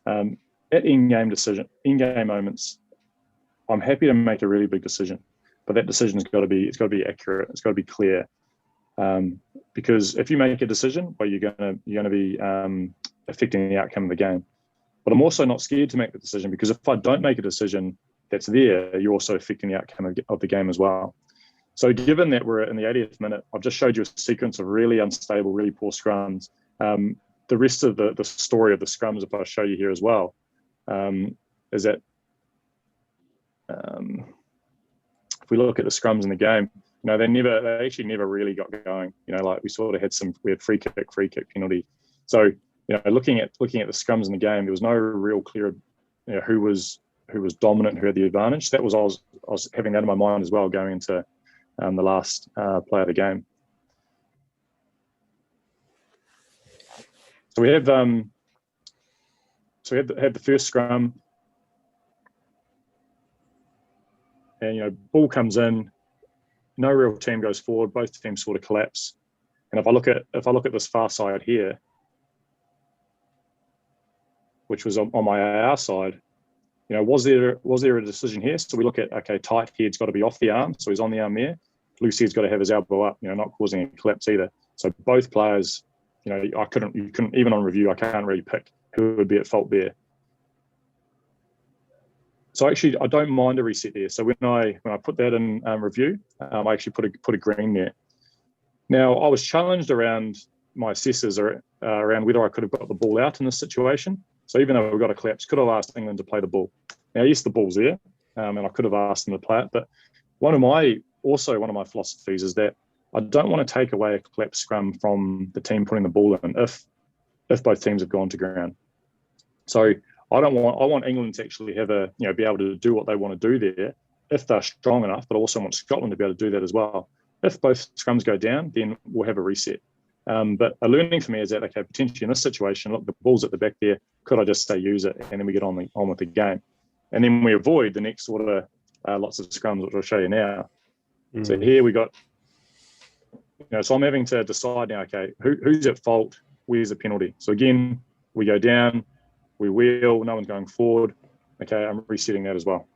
at in-game moments, I'm happy to make a really big decision, but that decision's got to be accurate. It's got to be clear. Because if you make a decision, well, you're going to be affecting the outcome of the game. But I'm also not scared to make the decision, because if I don't make a decision that's there, you're also affecting the outcome of the game as well. So given that we're in the 80th minute, I've just showed you a sequence of really unstable, really poor scrums. The rest of the story of the scrums, if I show you here as well, is that if we look at the scrums in the game, they actually never really got going. Like we sort of we had free kick, penalty. So, looking at the scrums in the game, there was no real clear, who was dominant, who had the advantage. That was I was having that in my mind as well going into the last play of the game. So we have had the first scrum, and ball comes in. No real team goes forward. Both teams sort of collapse. And if I look at this far side here, which was on my AR side, was there a decision here? So we look at, tight head's got to be off the arm, so he's on the arm there. Loose head's got to have his elbow up, not causing a collapse either. So both players, you couldn't even on review, I can't really pick who would be at fault there. So actually, I don't mind a reset there. So when I put that in review, I actually put a green there. Now I was challenged around my assessors around whether I could have got the ball out in this situation. So even though we got a collapse, could have asked England to play the ball. Now yes, the ball's there, and I could have asked them to play it. But one of my philosophies is that I don't want to take away a collapse scrum from the team putting the ball in if both teams have gone to ground. So I want England to actually have be able to do what they want to do there if they're strong enough, but I also want Scotland to be able to do that as well. If both scrums go down, then we'll have a reset. But a learning for me is that, potentially in this situation, look, the ball's at the back there, could I just use it, and then we get on with the game. And then we avoid the next sort of lots of scrums, which I'll show you now. Mm. So here we got, so I'm having to decide now, who's at fault, where's the penalty? So again, we go down, we wheel, no one's going forward. I'm resetting that as well.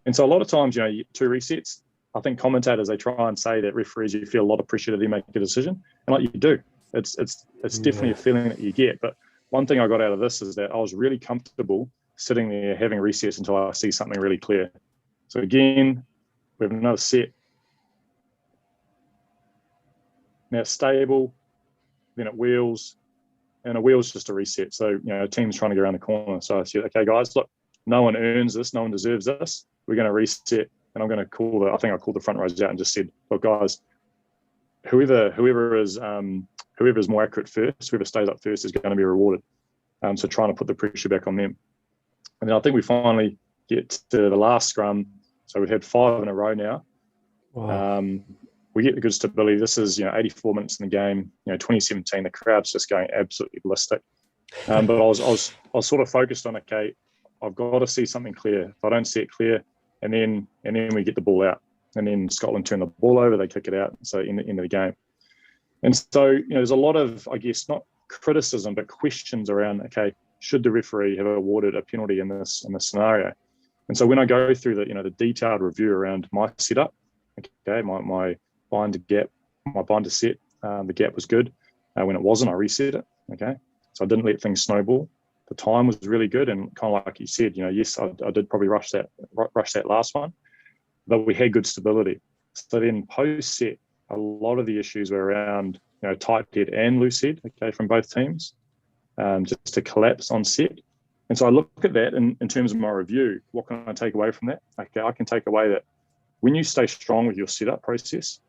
And so a lot of times, 2 resets, I think commentators, they try and say that referees, you feel a lot of pressure to then make a decision. And like you do, it's definitely a feeling that you get. But one thing I got out of this is that I was really comfortable sitting there having resets until I see something really clear. So again, we have another set. Now it's stable, then it wheels, and a wheel's just a reset. So, a team's trying to get around the corner. So I said, okay, guys, look, no one earns this, no one deserves this. We're going to reset, and I'm going to I think I called the front rows out and just said, look, guys, whoever is more accurate first, whoever stays up first is going to be rewarded. So trying to put the pressure back on them. And then I think we finally get to the last scrum. So we've had 5 in a row now. Wow. We get the good stability. This is 84 minutes in the game. 2017, the crowd's just going absolutely ballistic. But I was sort of focused on, okay, I've got to see something clear. If I don't see it clear, and then we get the ball out, and then Scotland turn the ball over, they kick it out. So in the end of the game, and so there's a lot of, I guess, not criticism but questions around, okay, should the referee have awarded a penalty in this scenario? And so when I go through the detailed review around my setup, okay, my bind to gap, my bind to set, the gap was good. When it wasn't, I reset it. Okay, so I didn't let things snowball. The time was really good, and kind of like you said, yes, I did probably rush that last one, but we had good stability. So then post set, a lot of the issues were around tight head and loose head, okay, from both teams, just to collapse on set. And so I look at that in terms of my review. What can I take away from that? Okay, I can take away that when you stay strong with your setup process,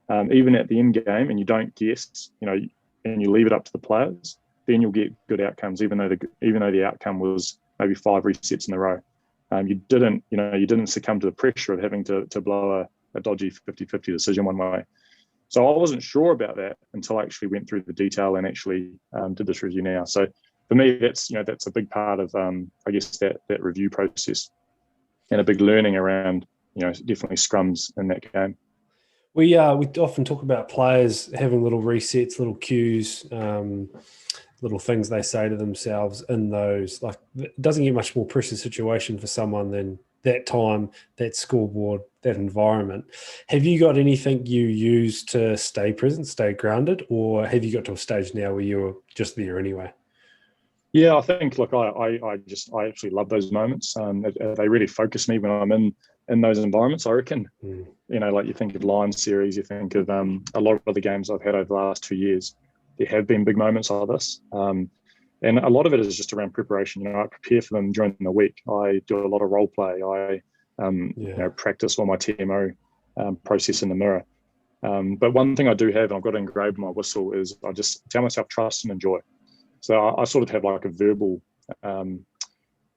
even at the end game, and you don't guess, and you leave it up to the players, then you'll get good outcomes. Even though the outcome was maybe 5 resets in a row, you didn't succumb to the pressure of having to blow a dodgy 50-50 decision one way. So I wasn't sure about that until I actually went through the detail and actually did this review now. So for me, that's a big part of I guess that review process, and a big learning around definitely scrums in that game. We often talk about players having little resets, little cues, little things they say to themselves in those. Like, it doesn't get much more pressure situation for someone than that time, that scoreboard, that environment. Have you got anything you use to stay present, stay grounded, or have you got to a stage now where you're just there anyway? Yeah, I think, look, I actually love those moments. They really focus me when I'm in those environments, I reckon. Like you think of Lions series, you think of a lot of the games I've had over the last 2 years. There have been big moments like this. And a lot of it is just around preparation. I prepare for them during the week. I do a lot of role play. I practice on my TMO process in the mirror. But one thing I do have, and I've got it engraved in my whistle, is I just tell myself trust and enjoy. So I sort of have like a verbal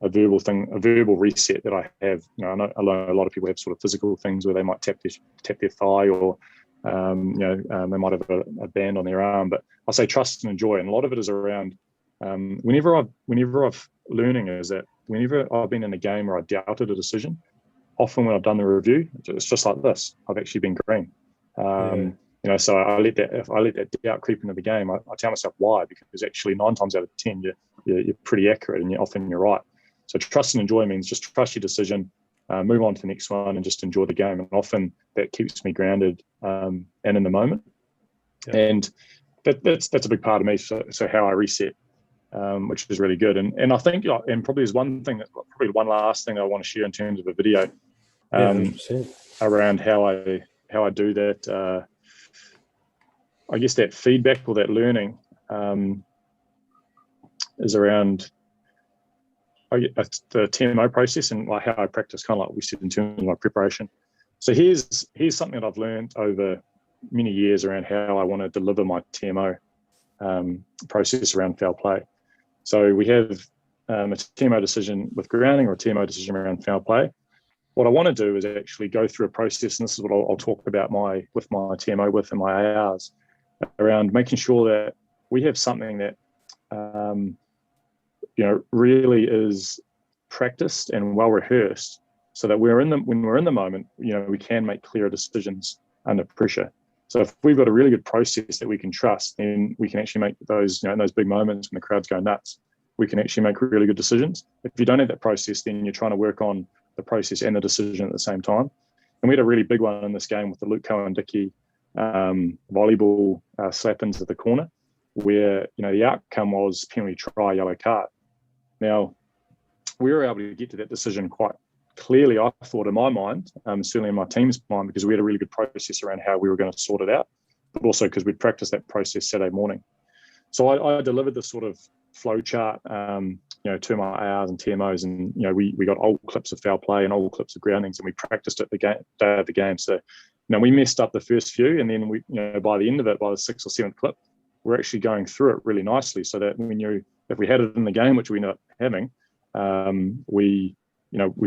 reset that I have. I know a lot of people have sort of physical things where they might tap their thigh, or they might have a band on their arm. But I say trust and enjoy, and a lot of it is around whenever I've learning is that whenever I've been in a game where I doubted a decision, often when I've done the review, it's just like this. I've actually been green. So I let that doubt creep into the game. I tell myself why, because actually 9 times out of 10 you're pretty accurate, and often you're right. So trust and enjoy means just trust your decision, move on to the next one, and just enjoy the game. And often that keeps me grounded and in the moment. Yeah. And that's a big part of me. So how I reset, which is really good. And I think, and probably is one last thing I want to share in terms of a video around how I do that. I guess that feedback or that learning is around the TMO process, and like how I practice, kind of like we said, in terms of my preparation. So here's something that I've learned over many years around how I want to deliver my TMO process around foul play. So we have a TMO decision with grounding, or a TMO decision around foul play. What I want to do is actually go through a process, and this is what I'll talk about with my TMO and my ARs, around making sure that we have something that really is practiced and well rehearsed, so that when we're in the moment, we can make clearer decisions under pressure. So if we've got a really good process that we can trust, then we can actually make those, in those big moments when the crowds go nuts, we can actually make really good decisions. If you don't have that process, then you're trying to work on the process and the decision at the same time. And we had a really big one in this game with the Luke Cohen-Dickey volleyball slap into the corner, where, the outcome was penalty try, yellow card. Now, we were able to get to that decision quite clearly, I thought, in my mind, certainly in my team's mind, because we had a really good process around how we were going to sort it out, but also because we'd practiced that process Saturday morning. So I delivered this sort of flow chart, to my ARs and TMOs, and we got old clips of foul play and old clips of groundings, and we practiced it the day of the game. So we messed up the first few, and then we, by the end of it, by the 6th or 7th clip, we're actually going through it really nicely, so that we knew if we had it in the game, which we ended up having, we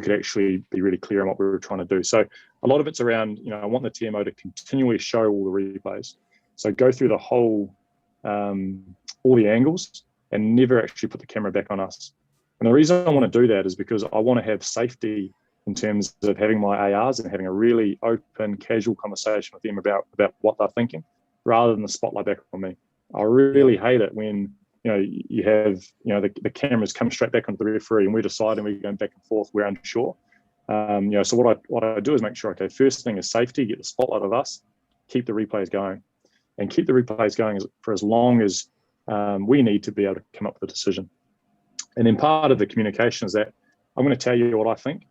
could actually be really clear on what we were trying to do. So a lot of it's around, I want the TMO to continually show all the replays. So go through the whole, all the angles, and never actually put the camera back on us. And the reason I want to do that is because I want to have safety in terms of having my ARs and having a really open, casual conversation with them about what they're thinking, rather than the spotlight back on me. I really hate it when you have the cameras come straight back onto the referee, and we're deciding, we're going back and forth, we're unsure. So what I do is make sure, okay, first thing is safety, get the spotlight of us, keep the replays going, and keep the replays going for as long as we need to be able to come up with a decision. And then part of the communication is that I'm going to tell you what I think,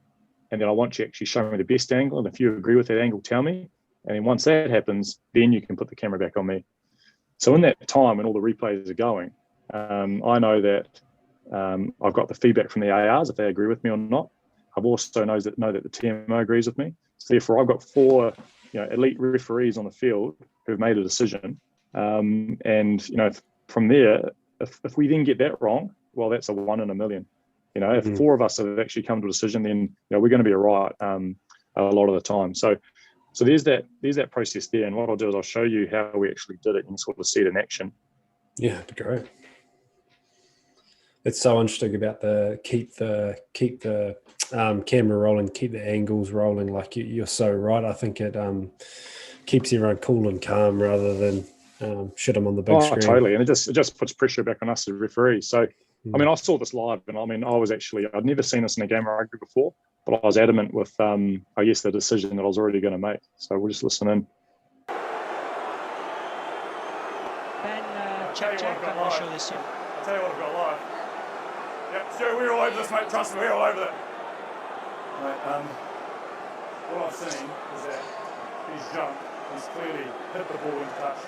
and then I want you to actually show me the best angle, and if you agree with that angle, tell me. And then once that happens, then you can put the camera back on me. So in that time when all the replays are going, I know that I've got the feedback from the ARs if they agree with me or not. I've also know that the TMO agrees with me. So therefore, I've got 4 elite referees on the field who've made a decision. And from there, if we then get that wrong, well, that's a 1 in a million. If 4 of us have actually come to a decision, then we're going to be all right a lot of the time. So there's that process there. And what I'll do is I'll show you how we actually did it and sort of see it in action. Yeah, that'd be great. It's so interesting about keep the camera rolling, keep the angles rolling. Like you're so right. I think it keeps everyone cool and calm rather than shit them on the big screen. Totally, and it just puts pressure back on us as referees. So I saw this live, and I'd never seen this in a game of rugby before, but I was adamant with the decision that I was already going to make. So we'll just listen in. Check, and we'll show this to you. I'll tell you what I've got live. Yep, Stuart, we're all over this, mate. Trust me, we're all over it. Right, what I've seen is that he's jumped. He's clearly hit the ball into touch,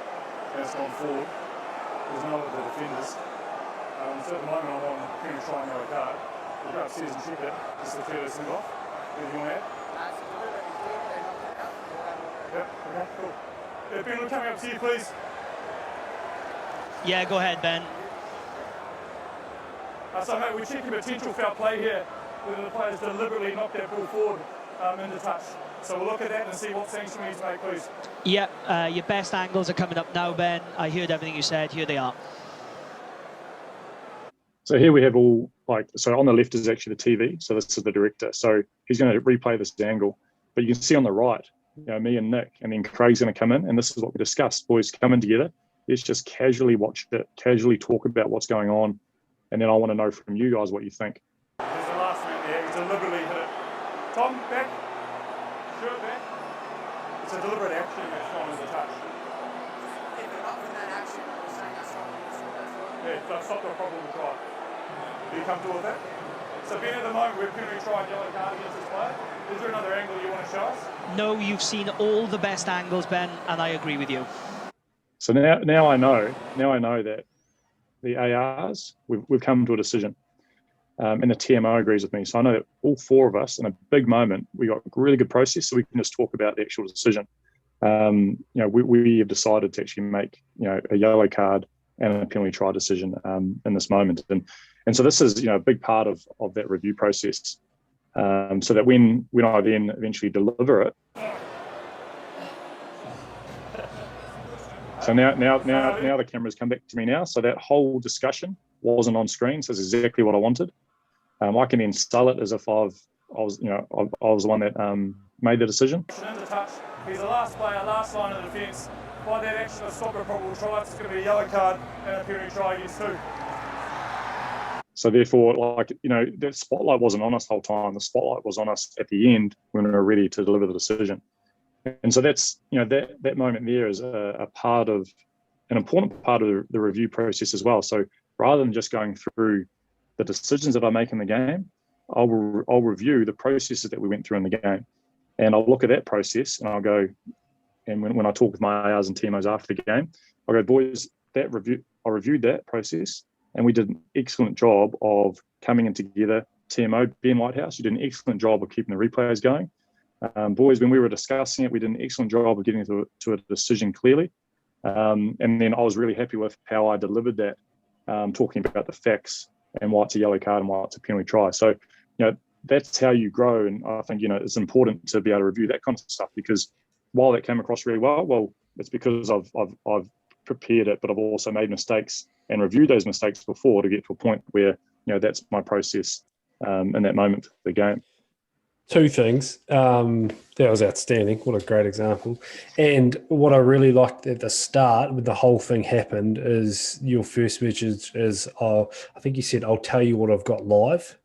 and it's gone forward. There's no other defenders. So at the moment, I'm on pretty trying yellow card. We'll go upstairs and check that just to clear this thing off. Anything you want to add? Yep, okay, cool. Yeah, Ben, we're coming up to you, please. Yeah, go ahead, Ben. So, mate, we're checking potential foul play here, whether the players deliberately knocked that ball forward into touch. So we'll look at that and see what sanction we need to make, please. Yeah, your best angles are coming up now, Ben. I heard everything you said. Here they are. So here we have so on the left is actually the TV. So this is the director. So he's going to replay this angle. But you can see on the right, me and Nick, and then Craig's going to come in, and this is what we discussed. Boys, come in together. Let's just casually watch it, casually talk about what's going on, and then I want to know from you guys what you think. There's the last minute there. He deliberately hit it. Tom, back. Sure, back. It's a deliberate action that's gone as a touch. If they're not from that action, we're saying that's not what Yeah, so stop the problem with try. Are you comfortable with that? So Ben, at the moment, we're penalty try yellow card against this player. Is there another angle you want to show us? No, you've seen all the best angles, Ben, and I agree with you. So now I know that the ARs, we've come to a decision, and the TMO agrees with me. So I know that all 4 of us, in a big moment, we got a really good process, so we can just talk about the actual decision. We have decided to actually make a yellow card and a penalty try decision in this moment, and so this is a big part of that review process, so that when I then eventually deliver it. So now the cameras come back to me now. So that whole discussion wasn't on screen. So it's exactly what I wanted. I can then sell it as if I was the one that made the decision. Into touch. He's the last player, last line of defence. By that action, a stop a probable try. It's going to be a yellow card and a penalty try against 2. So therefore, that spotlight wasn't on us the whole time. The spotlight was on us at the end when we were ready to deliver the decision. And so that's, that moment there is a part of an important part of the review process as well. So rather than just going through the decisions that I make in the game, I'll review the processes that we went through in the game, and I'll look at that process, and I'll go, and when I talk with my ARs and TMOs after the game, I'll go, boys, I reviewed that process, and we did an excellent job of coming in together. TMO, Ben Whitehouse, you did an excellent job of keeping the replays going. Boys, when we were discussing it, we did an excellent job of getting to a decision clearly. And then I was really happy with how I delivered that, talking about the facts and why it's a yellow card and why it's a penalty try. So, that's how you grow. And I think, it's important to be able to review that kind of stuff, because while that came across really well, it's because I've prepared it, but I've also made mistakes and reviewed those mistakes before to get to a point where, that's my process in that moment for the game. Two things. That was outstanding. What a great example. And what I really liked at the start when the whole thing happened is your first message is, I think you said, I'll tell you what I've got live.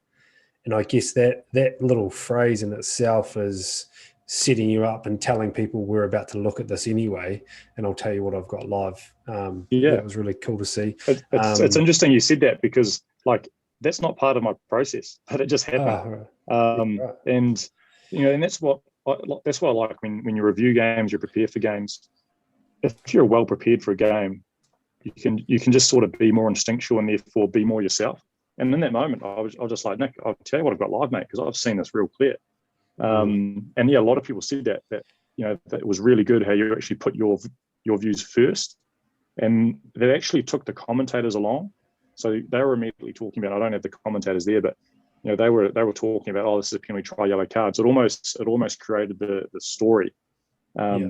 And I guess that little phrase in itself is setting you up and telling people we're about to look at this anyway, and I'll tell you what I've got live. That was really cool to see. It's interesting you said that, because that's not part of my process, but it just happened. Right. And and that's what I like when you review games, you prepare for games. If you're well prepared for a game, you can just sort of be more instinctual and therefore be more yourself. And in that moment, I was just like, Nick, I'll tell you what I've got live, mate, because I've seen this real clear. And a lot of people said that it was really good how you actually put your views first, and they actually took the commentators along. So they were immediately talking about, I don't have the commentators there, but they were talking about, this is a penalty try, yellow card. So it almost created the story.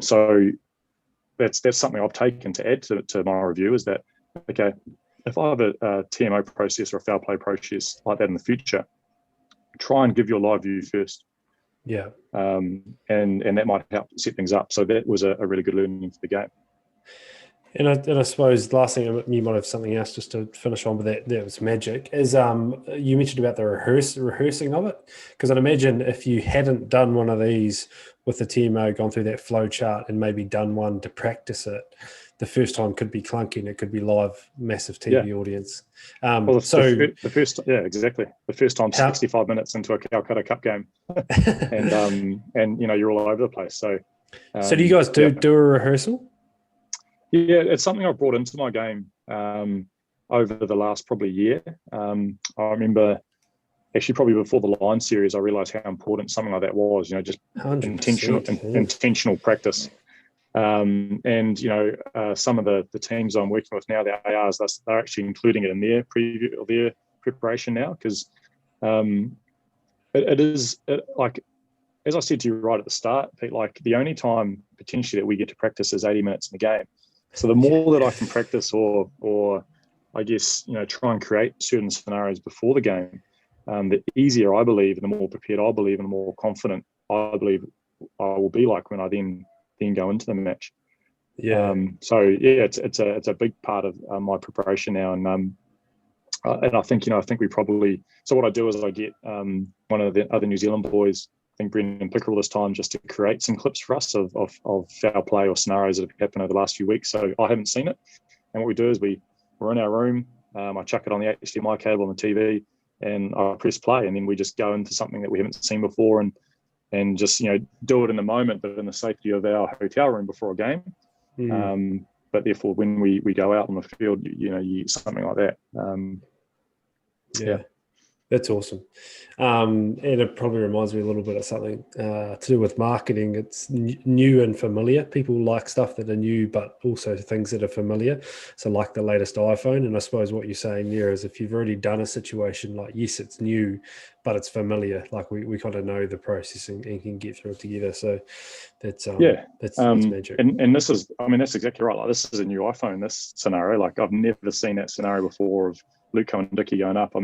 So that's something I've taken to add to my review, is that, okay, if I have a TMO process or a foul play process like that in the future, try and give your live view first. Yeah. And that might help set things up. So that was a really good learning for the game. And I suppose the last thing, you might have something else just to finish on with that was magic, is you mentioned about the rehearsing of it. Because I'd imagine if you hadn't done one of these with the TMO, gone through that flow chart and maybe done one to practice it, the first time could be clunky and it could be live, massive TV audience. The first time, 65 minutes into a Calcutta Cup game, and you're all over the place. So do you guys do a rehearsal? Yeah, it's something I brought into my game over the last probably year. I remember actually probably before the Line series, I realised how important something like that was. Just intentional practice. Some of the teams I'm working with now, the ARs, they're actually including it in their preview or their preparation now, because it is as I said to you right at the start, Pete, the only time potentially that we get to practice is 80 minutes in the game. So the more that I can practice or I guess, try and create certain scenarios before the game, the easier I believe, and the more prepared I believe, and the more confident I believe I will be like when I then go into the match. It's a big part of my preparation now, and I think we probably. So what I do is I get one of the other New Zealand boys, I think Brendan Pickerel this time, just to create some clips for us of foul play or scenarios that have happened over the last few weeks. So I haven't seen it, and what we do is we're in our room. I chuck it on the HDMI cable on the TV, and I press play, and then we just go into something that we haven't seen before, and just do it in the moment, but in the safety of our hotel room before a game. But therefore, when we go out on the field, you something like that. That's awesome. And it probably reminds me a little bit of something to do with marketing. It's new and familiar. People like stuff that are new, but also things that are familiar. So like the latest iPhone. And I suppose what you're saying there is if you've already done a situation like, yes, it's new, but it's familiar. Like we kind of know the process and can get through it together. So that's magic. And this is, that's exactly right. Like this is a new iPhone, this scenario. Like I've never seen that scenario before of Luke Cowan-Dickie going up.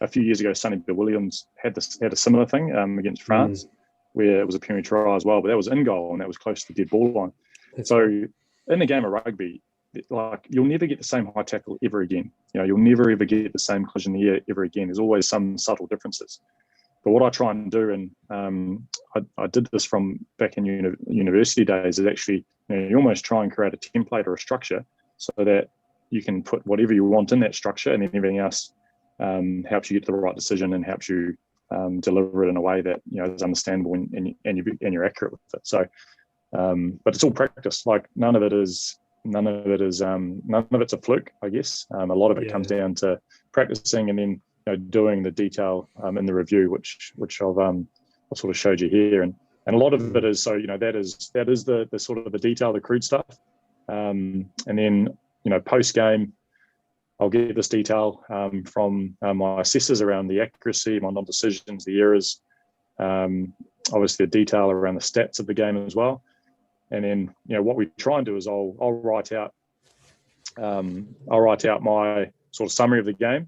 A few years ago, Sonny Bill Williams had a similar thing against France, where it was a penalty try as well, but that was in goal and that was close to the dead ball line. In the game of rugby, you'll never get the same high tackle ever again. You'll never ever get the same collision in the air ever again. There's always some subtle differences. But what I try and do, and I did this from back in university days, is actually you almost try and create a template or a structure so that you can put whatever you want in that structure, and then everything else helps you get to the right decision and helps you deliver it in a way that is understandable and you're accurate with it. So, but it's all practice. Like none of it's a fluke, I guess. A lot of it comes down to practicing and then doing the detail in the review, which I've sort of showed you here, and a lot of it is that is the sort of the detail, the crude stuff, and then post game I'll get this detail from my assessors around the accuracy, my non-decisions, the errors, obviously the detail around the stats of the game as well. And then what we try and do is I'll write out my sort of summary of the game,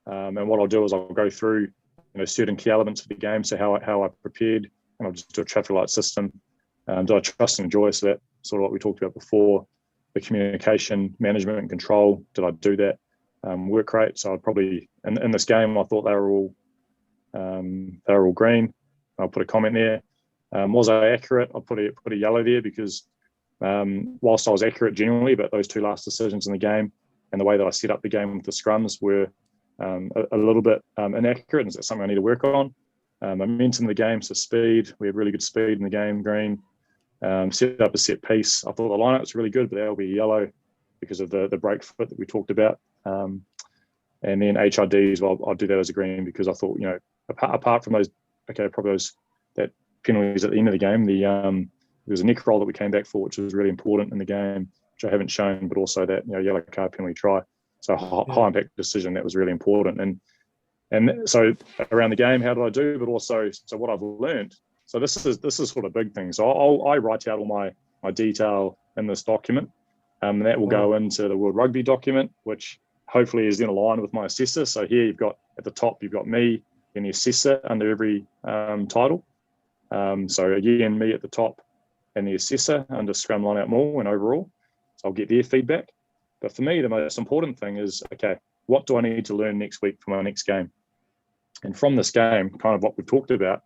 and what I'll do is I'll go through certain key elements of the game, so how I prepared, and I'll just do a traffic light system. Do I trust and enjoy? So that sort of what we talked about before. The communication, management, and control. Did I do that? Work rate. So I'd probably in this game I thought they were all green. I'll put a comment there. Was I accurate? I'll put a yellow there because whilst I was accurate generally, but those two last decisions in the game and the way that I set up the game with the scrums were a little bit inaccurate. Is that something I need to work on? Momentum in the game, so speed. We had really good speed in the game, green. Set up a set piece. I thought the lineup was really good, but that'll be yellow because of the break foot that we talked about. And then HRDs, well, I'll do that as a green because I thought, apart from those, probably that penalties at the end of the game, there was a neck roll that we came back for, which was really important in the game, which I haven't shown, but also that yellow card penalty try. So high impact decision, that was really important. And so around the game, how did I do? But also, so what I've learned. So this is sort of big thing. So I write out all my detail in this document, and that will go into the World Rugby document, which hopefully is then aligned with my assessor. So here you've got at the top, you've got me and the assessor under every title. So again, me at the top and the assessor under Scrum, Line Out, Maul and overall. So I'll get their feedback. But for me, the most important thing is, what do I need to learn next week for my next game? And from this game, kind of what we've talked about,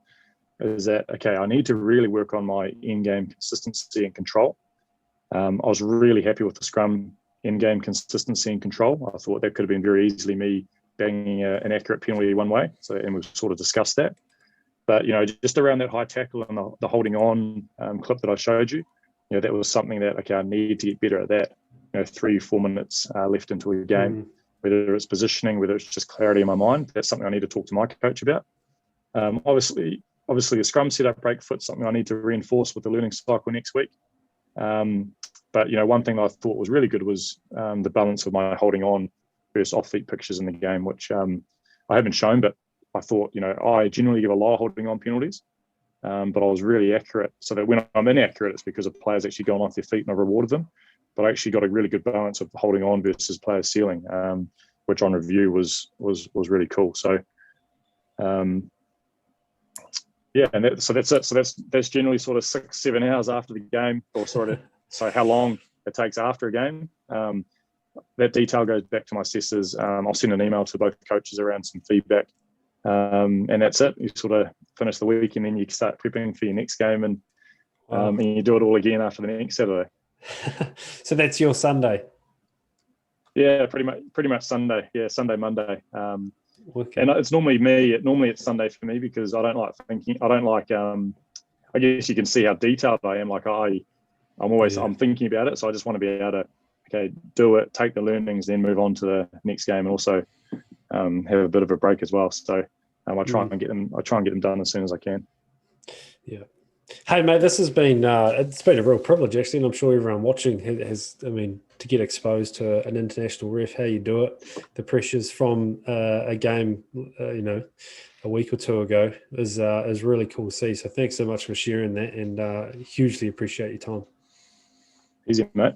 is that, I need to really work on my in-game consistency and control. I was really happy with the Scrum in-game consistency and control. I thought that could have been very easily me banging an accurate penalty one way. And we've sort of discussed that. But, just around that high tackle and the holding on clip that I showed you, that was something that, I need to get better at that. 3-4 minutes left into a game, whether it's positioning, whether it's just clarity in my mind, that's something I need to talk to my coach about. Obviously, the scrum setup break foot, something I need to reinforce with the learning cycle next week. But one thing that I thought was really good was the balance of my holding on versus off-feet pictures in the game, which I haven't shown, but I thought, I generally give a lot of holding on penalties, but I was really accurate. So that when I'm inaccurate, it's because of players actually going off their feet and I've rewarded them. But I actually got a really good balance of holding on versus players sealing, which on review was really cool. So. And that's it. So that's generally sort of 6-7 hours after the game, or so how long it takes after a game. That detail goes back to my assessors. I'll send an email to both coaches around some feedback, and that's it. You sort of finish the week, and then you start prepping for your next game, and you do it all again after the next Saturday. So that's your Sunday. Yeah, pretty much Sunday. Yeah, Sunday, Monday. Okay. And it's normally me. Normally it's Sunday for me because I don't like thinking. I don't like. I guess you can see how detailed I am. Like I'm thinking about it. So I just want to be able to do it, take the learnings, then move on to the next game, and also have a bit of a break as well. So I try and get them. I try and get them done as soon as I can. Yeah. Hey mate, this has been it's been a real privilege actually, and I'm sure everyone watching has. I mean, to get exposed to an international ref, how you do it, the pressures from a game, a week or two ago is really cool to see. So thanks so much for sharing that, and hugely appreciate your time. Easy, mate.